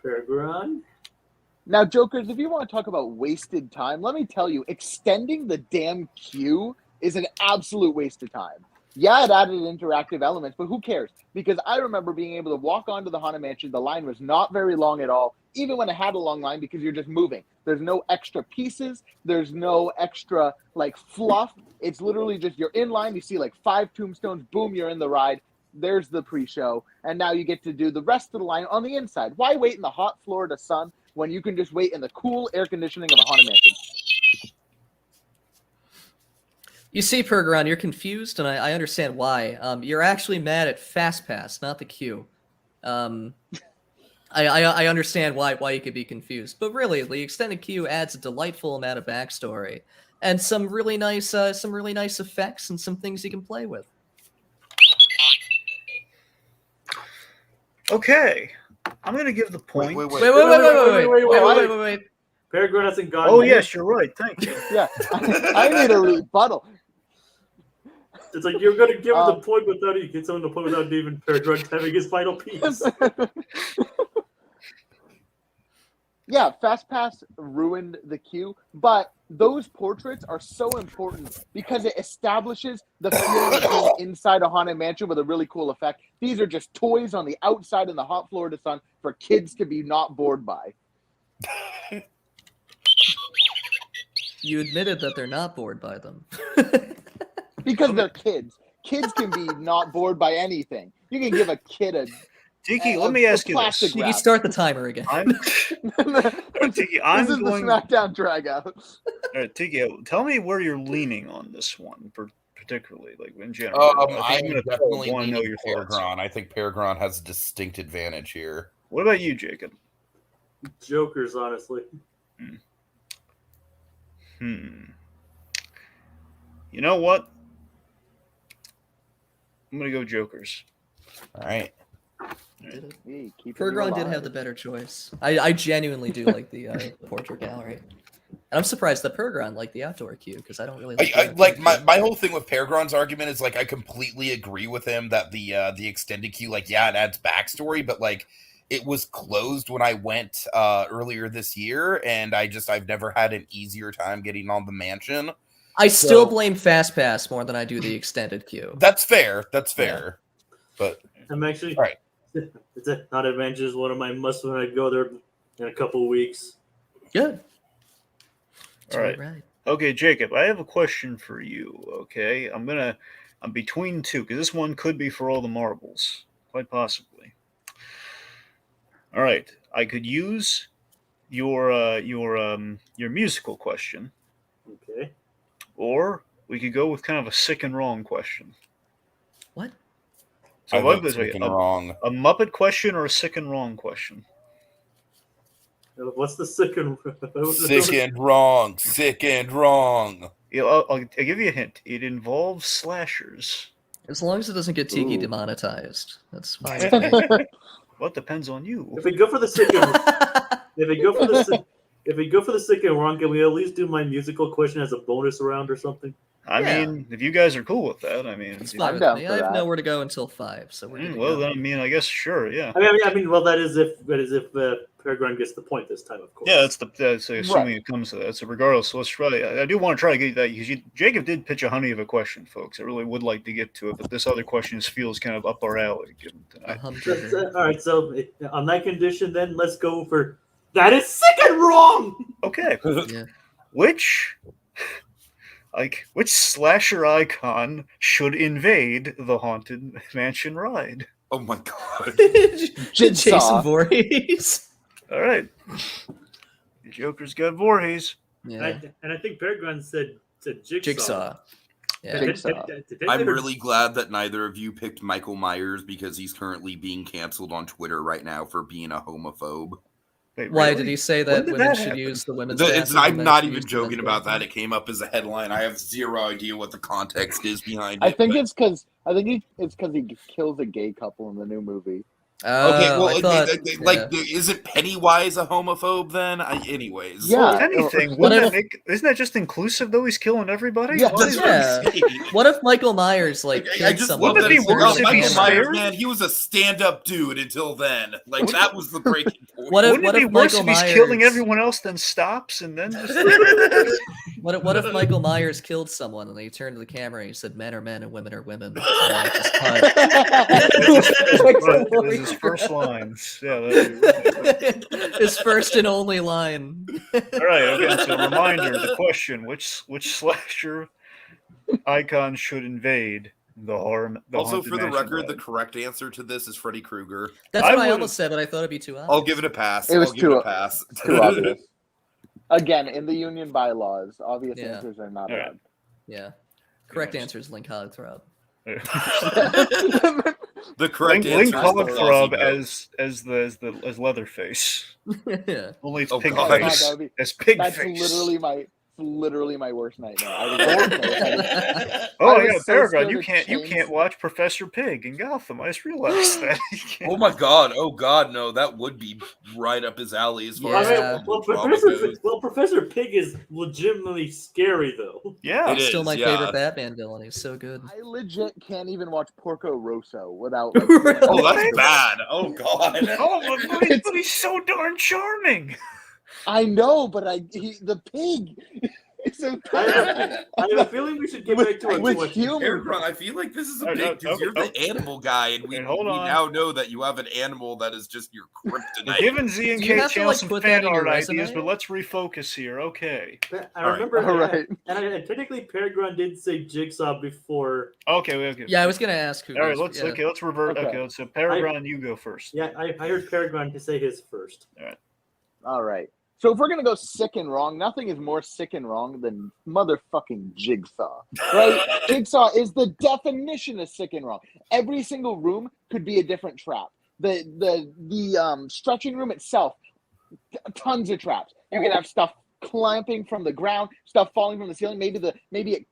PerGron? Now, Jokers, if you want to talk about wasted time, let me tell you, extending the damn queue is an absolute waste of time. Yeah, it added interactive elements, but who cares? Because I remember being able to walk onto the Haunted Mansion. The line was not very long at all, even when it had a long line, because you're just moving. There's no extra pieces. There's no extra, like, fluff. It's literally just you're in line. You see, like, 5 tombstones. Boom, you're in the ride. There's the pre-show. And now you get to do the rest of the line on the inside. Why wait in the hot Florida sun when you can just wait in the cool air conditioning of a Haunted Mansion? You see, PerGron, you're confused, and I understand why. You're actually mad at FastPass, not the queue. I understand why you could be confused, but really, the extended queue adds a delightful amount of backstory and some really nice effects and some things you can play with. okay, I'm gonna give the point. Wait. Wait. PerGron hasn't gone Oh yet. yes, you're right. Thank you. Yeah, I need a rebuttal. It's like you're going to give him the point without you get someone the point without even PerGron having his final piece. Yeah, FastPass ruined the queue, but those portraits are so important because it establishes the feeling of being inside a Haunted Mansion with a really cool effect. These are just toys on the outside in the hot Florida sun for kids to be not bored by. You admitted that they're not bored by them. Because they're kids. Kids can be not bored by anything. You can give a kid a Tiki, let me ask you this. plastic Tiki, wrap. start the timer again. Tiki, I'm This is going. the SmackDown drag out. All right, Tiki, tell me where you're leaning on this one, particularly, like in general. I'm gonna definitely want to know leaning your thoughts. PerGron. I think PerGron has a distinct advantage here. What about you, Jacob? Jokers, honestly. You know what? I'm gonna go Jokers. All right. Hey, keep it PerGron did alive. have the better choice. I genuinely do like the portrait gallery. And I'm surprised that PerGron liked the outdoor queue because I don't really like the outdoor like queue. my whole thing with PerGron's argument is like I completely agree with him that the extended queue, like, yeah, it adds backstory, but like it was closed when I went earlier this year, and I've never had an easier time getting on the mansion. I still blame FastPass more than I do the extended queue. That's fair. That's fair. But I'm actually All right. It's a not adventure is one of my must when I go there in a couple of weeks. Good. All right. Okay, Jacob, I have a question for you. Okay, I'm between two because this one could be for all the marbles, quite possibly. All right, I could use your musical question, Okay. or we could go with kind of a sick and wrong question. What? So I I'd vote like this sick way, and wrong. a Muppet question or a sick and wrong question? What's the second? Sick and wrong. Sick and wrong. Yeah, I'll give you a hint. It involves slashers. As long as it doesn't get Tiki Ooh. demonetized, that's fine. Well, it depends on you. If we go for the second, if we go for the if we go for the second round, can we at least do my musical question as a bonus round or something? I mean, if you guys are cool with that, I mean, It's I'm fine with down me. for I have that. nowhere to go until 5, so we're good to well, go. then, I mean, I guess sure, yeah. I mean, well, that is if PerGron gets the point this time, of course. Yeah, that's assuming it comes to that. So regardless, let's try. I do want to try to get that because Jacob did pitch a honey of a question, folks. I really would like to get to it, but this other question feels kind of up our alley given tonight. All right, so on that condition, then let's go for that is second wrong. Okay, Yeah. which slasher icon should invade the Haunted Mansion ride? Oh my god. Jigsaw. Jason Voorhees. All right, the Joker's got Voorhees. Yeah. And I think PerGron said Jigsaw. Jigsaw. Yeah. Jigsaw. I'm really glad that neither of you picked Michael Myers because he's currently being canceled on Twitter right now for being a homophobe. Wait, Why really? did he say When that did women that should happen? use the women's bathroom? I'm and not men even should use the joking men's about that. bathroom? It came up as a headline. I have zero idea what the context is behind I it. think but- it's because he kills a gay couple in the new movie. Okay, Oh, well, I thought, isn't Pennywise a homophobe then? Anyways. Yeah. Well, anything. What Wouldn't if- that make? Isn't that just inclusive though? He's killing everybody. Yeah, Why That's is what Yeah. I'm saying. What if Michael Myers I killed just someone? love that Wouldn't it it's be like, worse oh, if Michael he's Myers, fired? man, he was a stand-up dude until then. Like, that was the breaking point. What if- Wouldn't it be worse Michael if he's killing Myers- everyone else, then stops and then just? What if Michael Myers killed someone and he turned to the camera and he said, "Men are men and women are women"? And I just cut. This is his first lines. Yeah. That'd be right. His first and only line. All right. Okay. So reminder: the question: which slasher icon should invade the harm? Also, Haunted for the Mansion record, the ride? correct answer to this is Freddy Krueger. That's I what I would- almost said, but I thought it'd be too obvious. I'll give it a pass. It was I'll give it too- a pass. Too obvious. Again, in the union bylaws, obvious Yeah. answers are not All right. allowed. Yeah. Correct Yes. answer is Link Hogthrob. The correct Link answer Link is the Hogthrob Aussie as Leatherface. Yeah. Only it's Oh, pig God. face. that would be- As pig That's face. literally my worst nightmare. I was so scared. Oh I yeah, was so PerGron, scared you of can't chains. watch Professor Pig in Gotham. I just realized that. You can't- Oh my god! Oh god! No, that would be right up his alley as far Yeah. as Yeah. Professor Pig is legitimately scary though. Yeah. It is. Still my yeah. favorite Batman villain. He's so good. I legit can't even watch Porco Rosso without. Really? Oh, that's bad. Oh god. Oh, but he's so darn charming. I know, but the pig. It's so I have a feeling we should get back to our with question. humor. PerGron, I feel like this is a No, big because you're the animal guy, and we hold on. now know that you have an animal that is just your We're kryptonite. giving Z and Do you K have to, channel like, some put that fan in your art resume? ideas, but let's refocus here. Okay. I All right. remember, All right. and technically PerGron did say Jigsaw before. Okay. Yeah, I was gonna ask who. All right. goes- Let's yeah. let's revert. Okay. Okay. So PerGron, you go first. Yeah, I heard PerGron to say his first. All right. So if we're gonna go sick and wrong, nothing is more sick and wrong than motherfucking Jigsaw, right? Jigsaw is the definition of sick and wrong. Every single room could be a different trap. The stretching room itself, tons of traps. You can have stuff clamping from the ground, stuff falling from the ceiling. Maybe it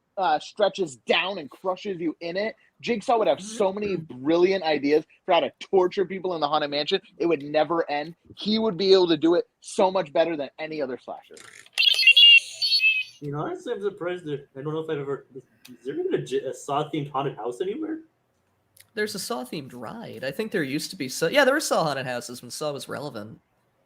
stretches down and crushes you in it. Jigsaw would have so many brilliant ideas for how to torture people in the Haunted Mansion. It would never end. He would be able to do it so much better than any other slasher. You know, honestly, I'm surprised. I don't know if I've ever. Is there even a Saw-themed haunted house anywhere? There's a Saw themed ride. I think there used to be. Yeah, there were Saw haunted houses when Saw was relevant.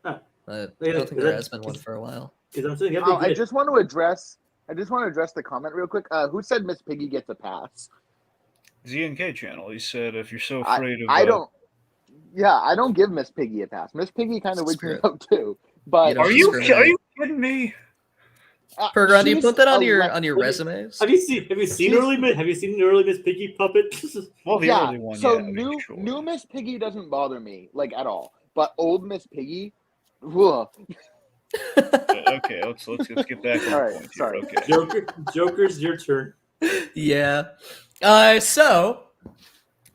Huh. But Yeah, I don't think is there that- has been one for a while. Because I'm saying, yeah, I just want to address the comment real quick. Who said Miss Piggy gets a pass? Z and K channel. He said, if you're so afraid of. I don't. Yeah, I don't give Miss Piggy a pass. Miss Piggy kind of wigs me Screw it. out too. But You don't Are you discriminate. kidding me? PerGron, do you she's put that on a your le- resumes? Have you seen the early Miss Piggy puppet? Well, the Yeah. early one. So yeah, I mean, new sure. new Miss Piggy doesn't bother me like at all. But old Miss Piggy, ugh. Okay, let's get back on All right, point here. sorry. Okay. Joker's your turn. Yeah. So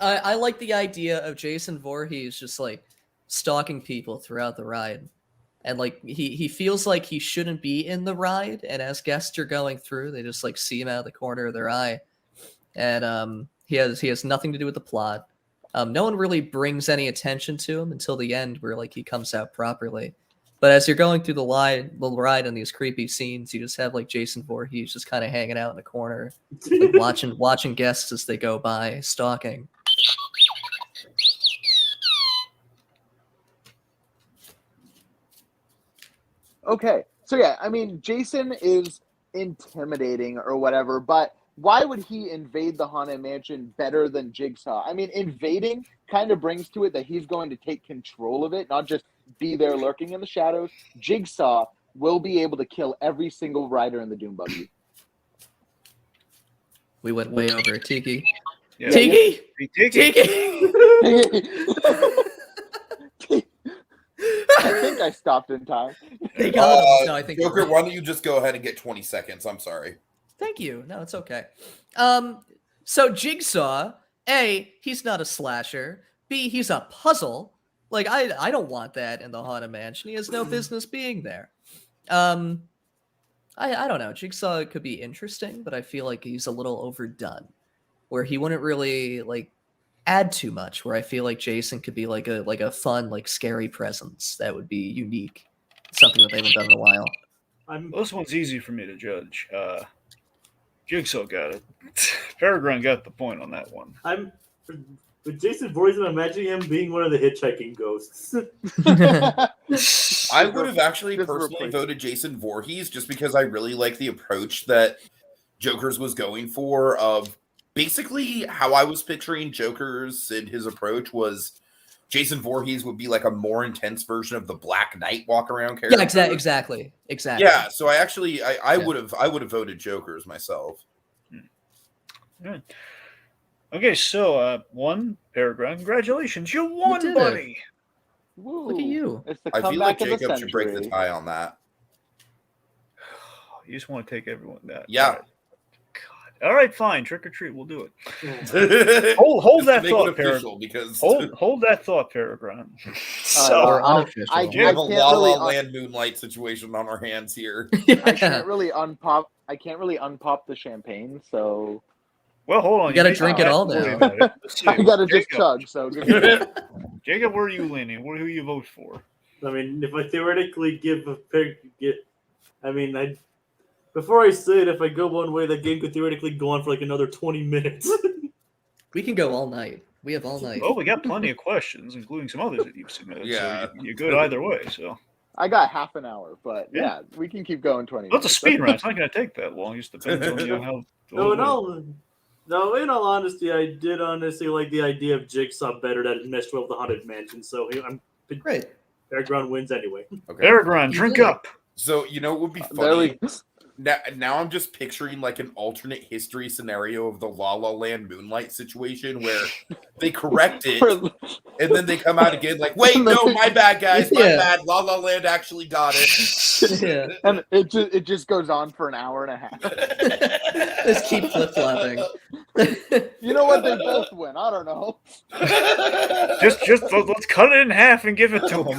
I like the idea of Jason Voorhees just like stalking people throughout the ride. And like he feels like he shouldn't be in the ride, and as guests are going through, they just like see him out of the corner of their eye. And he has nothing to do with the plot. No one really brings any attention to him until the end where like he comes out properly. But as you're going through the ride in these creepy scenes, you just have like Jason Voorhees just kind of hanging out in the corner, like watching guests as they go by, stalking. Okay, so yeah, I mean, Jason is intimidating or whatever, but why would he invade the Haunted Mansion better than Jigsaw? I mean, invading kind of brings to it that he's going to take control of it, not just be there lurking in the shadows. Jigsaw will be able to kill every single rider in the Doom Buggy. We went way over. Tiki. Yeah. Tiki! Tiki! I think I stopped in time. They got him. No, I think Joker, why don't you just go ahead and get 20 seconds? I'm sorry. Thank you. No, it's okay. So Jigsaw, A, he's not a slasher. B, he's a puzzle. Like, I don't want that in the Haunted Mansion. He has no business being there. I don't know. Jigsaw could be interesting, but I feel like he's a little overdone, where he wouldn't really like add too much. Where I feel like Jason could be like a fun, like scary presence that would be unique, something that they haven't done in a while. Well, this one's easy for me to judge. Jigsaw got it. PerGron got the point on that one. With Jason Voorhees, I'm imagining him being one of the hitchhiking ghosts. I would have actually Just personally replace- voted Jason Voorhees just because I really like the approach that Joker's was going for. Of basically how I was picturing Joker's and his approach was Jason Voorhees would be like a more intense version of the Black Knight walk around character. Yeah, exactly. Yeah, so I would have voted Joker's myself. Yeah. Okay, so one PerGron. Congratulations, you won, did it. buddy. Woo. Look at you. It's the I feel like comeback of the Jacob should break the century. tie on that. You just want to take everyone that. Yeah. All right. God. All right, fine. Trick or treat. We'll do it. Hold that Make thought, it official because Hold that thought, PerGron. So Or unofficial. I we have a can't La really La Land Moonlight situation on our hands here. I can't really unpop. I can't really unpop the champagne, so well, hold on. You gotta may drink not it have all to worry now. about it. Let's see. I gotta just Jacob. chug. So give me Jacob, where are you leaning? Who you vote for? I mean, if I theoretically give a pick, before I say it, if I go one way, that game could theoretically go on for like another 20 minutes. We can go all night. We have all night. Oh, we got plenty of questions, including some others that you've submitted. Yeah. So you're good either way. So I got half an hour, but Yeah. yeah, we can keep going 20 well, it's a minutes. speed run. It's not going to take that long. It just depends on how. In all honesty, I did honestly like the idea of Jigsaw better that it meshed well with the Haunted Mansion. So Great. PerGron wins anyway. Okay. PerGron, drink up. So you know what would be There we funny? Now I'm just picturing like an alternate history scenario of the La La Land Moonlight situation where they correct it and then they come out again like, wait, no, my bad, guys, my Yeah. bad. La La Land actually got it. Yeah. And it just goes on for an hour and a half. Just keep flip flopping. You know what? They both win. I don't know. Just let's cut it in half and give it to him.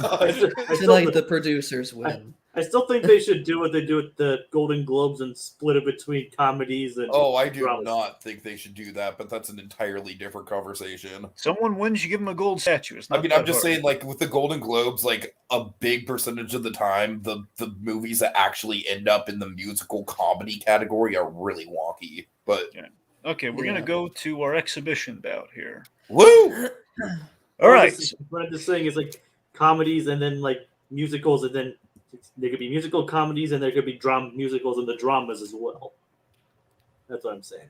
Tonight the producers win. I still think they should do what they do with the Golden Globes and split it between comedies and. Oh, I do dramas. not think they should do that, but that's an entirely different conversation. Someone wins, you give them a gold statue. It's not I mean, that I'm just hard. saying, like, with the Golden Globes, like, a big percentage of the time, the movies that actually end up in the musical comedy category are really wonky. But, Okay, we're gonna go to our exhibition bout here. woo! All right. What I'm just saying is like comedies and then like musicals, and then there could be musical comedies and there could be drama musicals and the dramas as well. That's what I'm saying.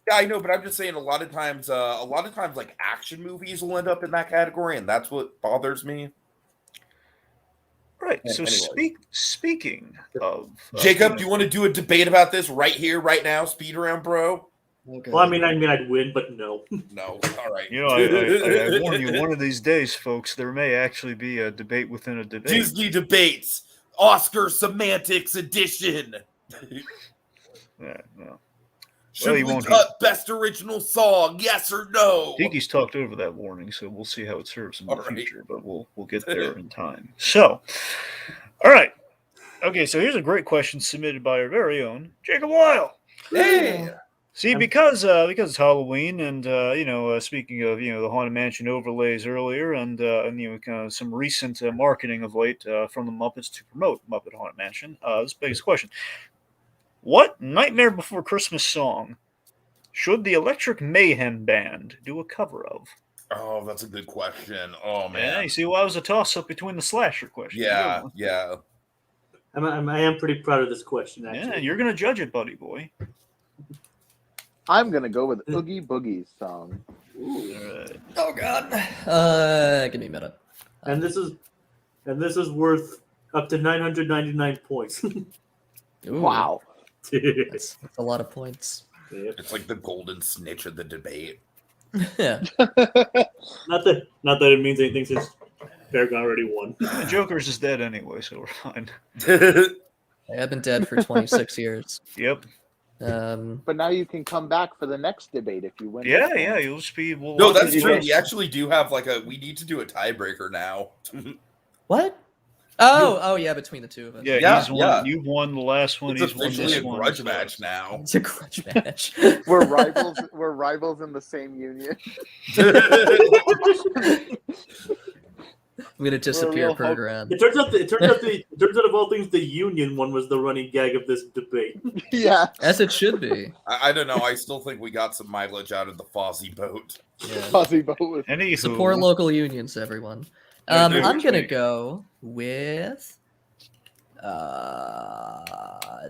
Yeah, I know, but I'm just saying a lot of times, like, action movies will end up in that category, and that's what bothers me. Right. So Anyway. speaking of Jacob, do you want to do a debate about this right here, right now? Speed round, bro? Okay. Well, I mean, I'd win, but no. No. All right. You know, I warn you, one of these days, folks, there may actually be a debate within a debate. Disney debates, Oscar semantics edition. Yeah, no. Should he we won't cut best original song? Yes or no? Tiki's talked over that warning, so we'll see how it serves him in the All right. future, but we'll get there in time. So, all right. Okay, so here's a great question submitted by our very own Jacob Weil. Hey. See, because it's Halloween, and speaking of the Haunted Mansion overlays earlier, and kind of some recent marketing of late from the Muppets to promote Muppet Haunted Mansion, this begs the question: what Nightmare Before Christmas song should the Electric Mayhem Band do a cover of? Oh, that's a good question. Oh Yeah, man. you see, well, I was a toss-up between the slasher question. Yeah, Good one. yeah. I am pretty proud of this question, actually. Yeah, you're gonna judge it, buddy boy. I'm gonna go with Oogie Boogie's song. Alright. Oh God. Give me a minute. And this is worth up to 999 points. Ooh, Wow. that's a lot of points. Yep. It's like the golden snitch of the debate. Yeah. Not that it means anything since PerGron already won. The Joker's is dead anyway, so we're fine. I've been dead for 26 years. Yep. But now you can come back for the next debate if you win. Yeah, this one. yeah, you'll just be. We'll No, lock that's you true. in. We actually do have we need to do a tiebreaker now. What? Oh, yeah, between the two of us. Yeah, Yeah, he's won. yeah. You've won the last one. It's He's won officially this a one. grudge match now. It's a grudge match. We're rivals. We're rivals in the same union. I'm gonna disappear real per hope. ground. It turns out of all things, the Union one was the running gag of this debate. Yeah. As it should be. I don't know. I still think we got some mileage out of the Fozzie boat. Yeah. Fuzzy boat with Anywho, Support local unions, everyone. Yeah, do I'm it, gonna Jake. go with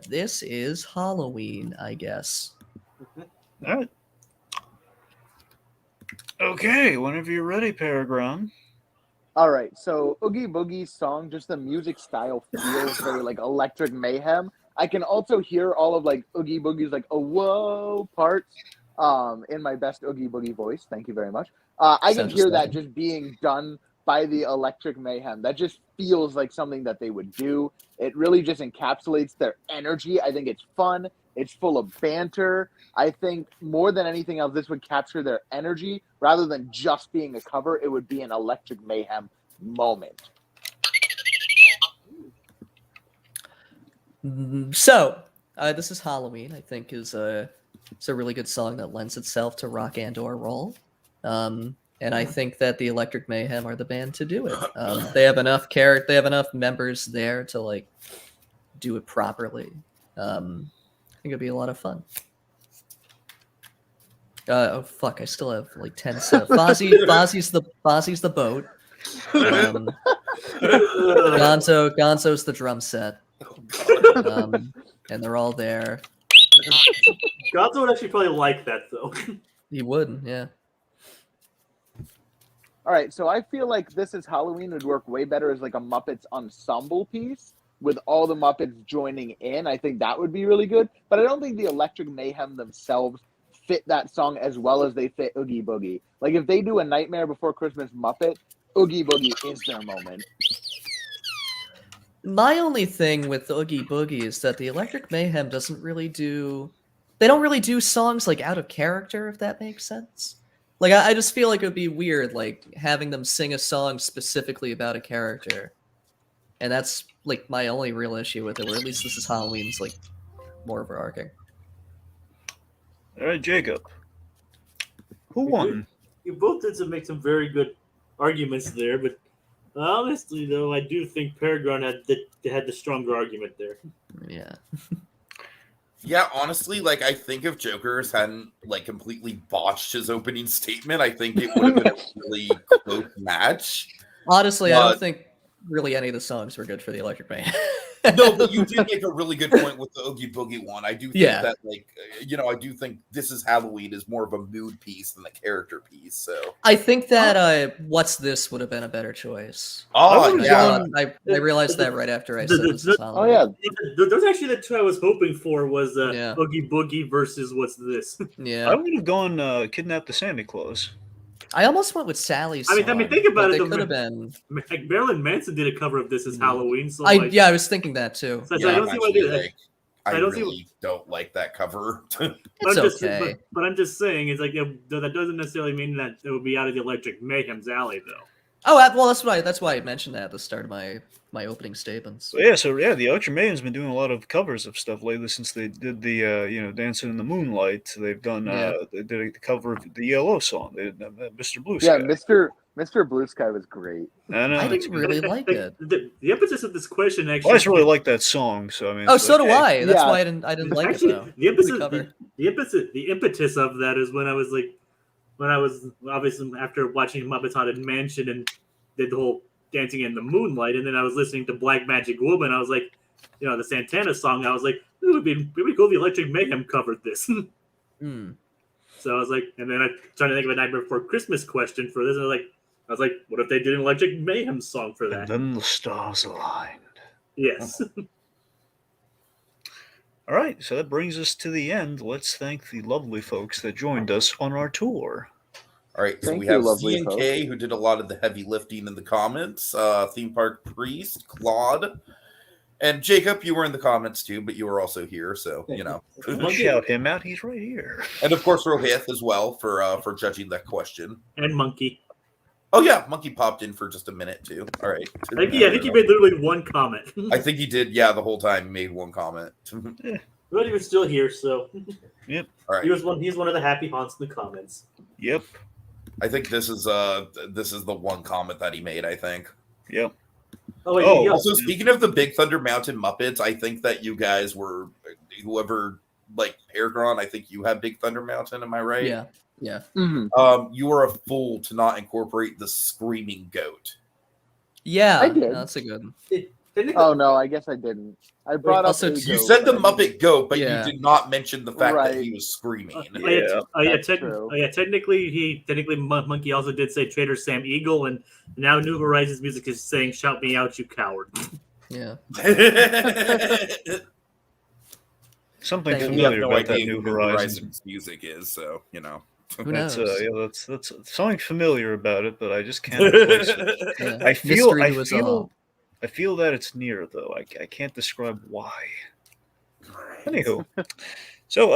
this is Halloween, I guess. All right. Okay, whenever you're ready, PerGron. All right, so Oogie Boogie's song, just the music style feels very like Electric Mayhem. I can also hear all of like Oogie Boogie's like a whoa parts in my best Oogie Boogie voice. Thank you very much. I can Sounds hear just that like just being done by the Electric Mayhem. That just feels like something that they would do. It really just encapsulates their energy. I think it's fun. It's full of banter. I think more than anything else, this would capture their energy rather than just being a cover. It would be an Electric Mayhem moment. So, this is Halloween. I think it's a really good song that lends itself to rock and/or roll. And I think that the Electric Mayhem are the band to do it. They have enough they have enough members there to like do it properly. I think it'd be a lot of fun. Oh fuck! I still have like 10 stuff. Fozzie's the boat. Gonzo's the drum set. And they're all there. Gonzo would actually probably like that though. He would, yeah. All right, so I feel like This Is Halloween would work way better as like a Muppets ensemble piece with all the Muppets joining in. I think that would be really good. But I don't think the Electric Mayhem themselves fit that song as well as they fit Oogie Boogie. Like if they do a Nightmare Before Christmas Muppet, Oogie Boogie is their moment. My only thing with Oogie Boogie is that the Electric Mayhem doesn't really do... They don't really do songs like out of character, if that makes sense. Like, I just feel like it would be weird, like, having them sing a song specifically about a character. And that's, like, my only real issue with it, or at least This Is Halloween's, like, more overarching. All right, Jacob. Who won? You both did make some very good arguments there, but honestly, though, I do think PerGron had the stronger argument there. Yeah. Yeah, honestly, like I think if Jokers hadn't like completely botched his opening statement, I think it would have been a really close match. Honestly, I don't think really any of the songs were good for the Electric Mayhem. No, but you did make a really good point with the Oogie Boogie one. I do think that, like, I do think This Is Halloween is more of a mood piece than a character piece. So I think that What's This would have been a better choice. Oh, yeah. I realized that right after I said This Is Oh Halloween. yeah, Those actually the two I was hoping for was Yeah. Oogie Boogie versus What's This? Yeah. I would have gone Kidnap the Santa Claus. I almost went with Sally's. I mean, song, think about but it, They though, could have been. Like Marilyn Manson did a cover of This Is Halloween, so I was thinking that too. So I don't see why they did that. I I don't see really don't like that cover. It's okay. But I'm just saying, it's like that doesn't necessarily mean that it would be out of the Electric Mayhem's alley, though. Oh, well, that's why I mentioned that at the start of my opening statements. So the Archer Mayhem's been doing a lot of covers of stuff lately since they did the Dancing in the Moonlight. They've done they did a cover of the ELO song. They did Mr. Blue Sky. Yeah, Mr. Blue Sky was great. I didn't really like it. The emphasis of this question actually. Well, I just really like that song. So I mean, Oh, it's so like, do I. That's Yeah. why I didn't like Actually, it though. the impetus of that is when I was obviously after watching Muppets Haunted Mansion and did the whole Dancing in the Moonlight, and then I was listening to Black Magic Woman. I was like, the Santana song. I was like, it would be cool if the Electric Mayhem covered this. Hmm. So I was like, and then I tried to think of a Nightmare Before Christmas question for this. And I was like, what if they did an Electric Mayhem song for And that? then the stars aligned. Yes. All right, so that brings us to the end. Let's thank the lovely folks that joined us on our tour. All right, so Thank we you, have lovely Z&K, who did a lot of the heavy lifting in the comments. Theme Park Priest, Claude, and Jacob. You were in the comments too, but you were also here, so Let's shout him out. He's right here. And of course, Rohith as well for judging that question. And Monkey. Oh yeah, Monkey popped in for just a minute too. All right. I think he made literally one comment. I think he did. Yeah, the whole time he made one comment. But he was still here, so Yep. All right. he's one of the happy haunts in the comments. Yep. I think this is the one comment that he made. I think. Yep. Oh wait, Oh, Also, speaking of the Big Thunder Mountain Muppets, I think that you guys were whoever like PerGron. I think you have Big Thunder Mountain. Am I right? Yeah. Yeah. Mm-hmm. You were a fool to not incorporate the screaming goat. Yeah. I did. That's a good one. Oh no, I guess I didn't. I brought up. Also, a You goat, said the but I didn't- Muppet goat, but Yeah. you did not mention the fact that Right. he was screaming. That's true. Technically, Monkey also did say Trader Sam Eagle, and now New Horizons music is saying "Shout me out, you coward." Yeah. Something Thank you. We have familiar no about that idea New who Horizons. Horizons music is, so Who knows? That's something familiar about it, but I just can't place it. Yeah. I feel Mystery was I feel that it's near though. I can't describe why. Anywho, so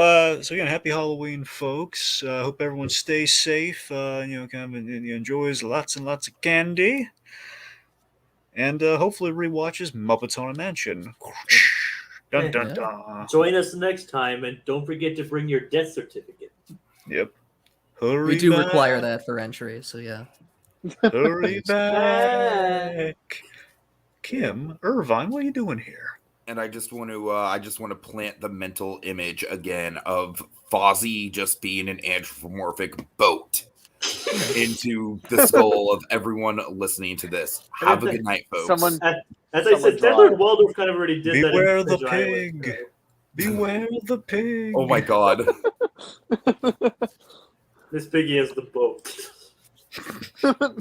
again, happy Halloween, folks. Hope everyone stays safe. Enjoys lots and lots of candy, and hopefully rewatches Mapatona Mansion. Dun dun Yeah. dun. Join us next time, and don't forget to bring your death certificate. Yep. Hurry We do back. require that for entry, so yeah. Hurry back. Kim, Irvine, what are you doing here? And I just want to plant the mental image again of Fozzie just being an anthropomorphic boat into the skull of everyone listening to this. Have a good night, folks. Someone- As I Someone said, draw Sadler it. and Waldorf kind of already did that. Beware in the Treasure Island, pig. so. Beware the pig. Oh my god. This piggy is the boat.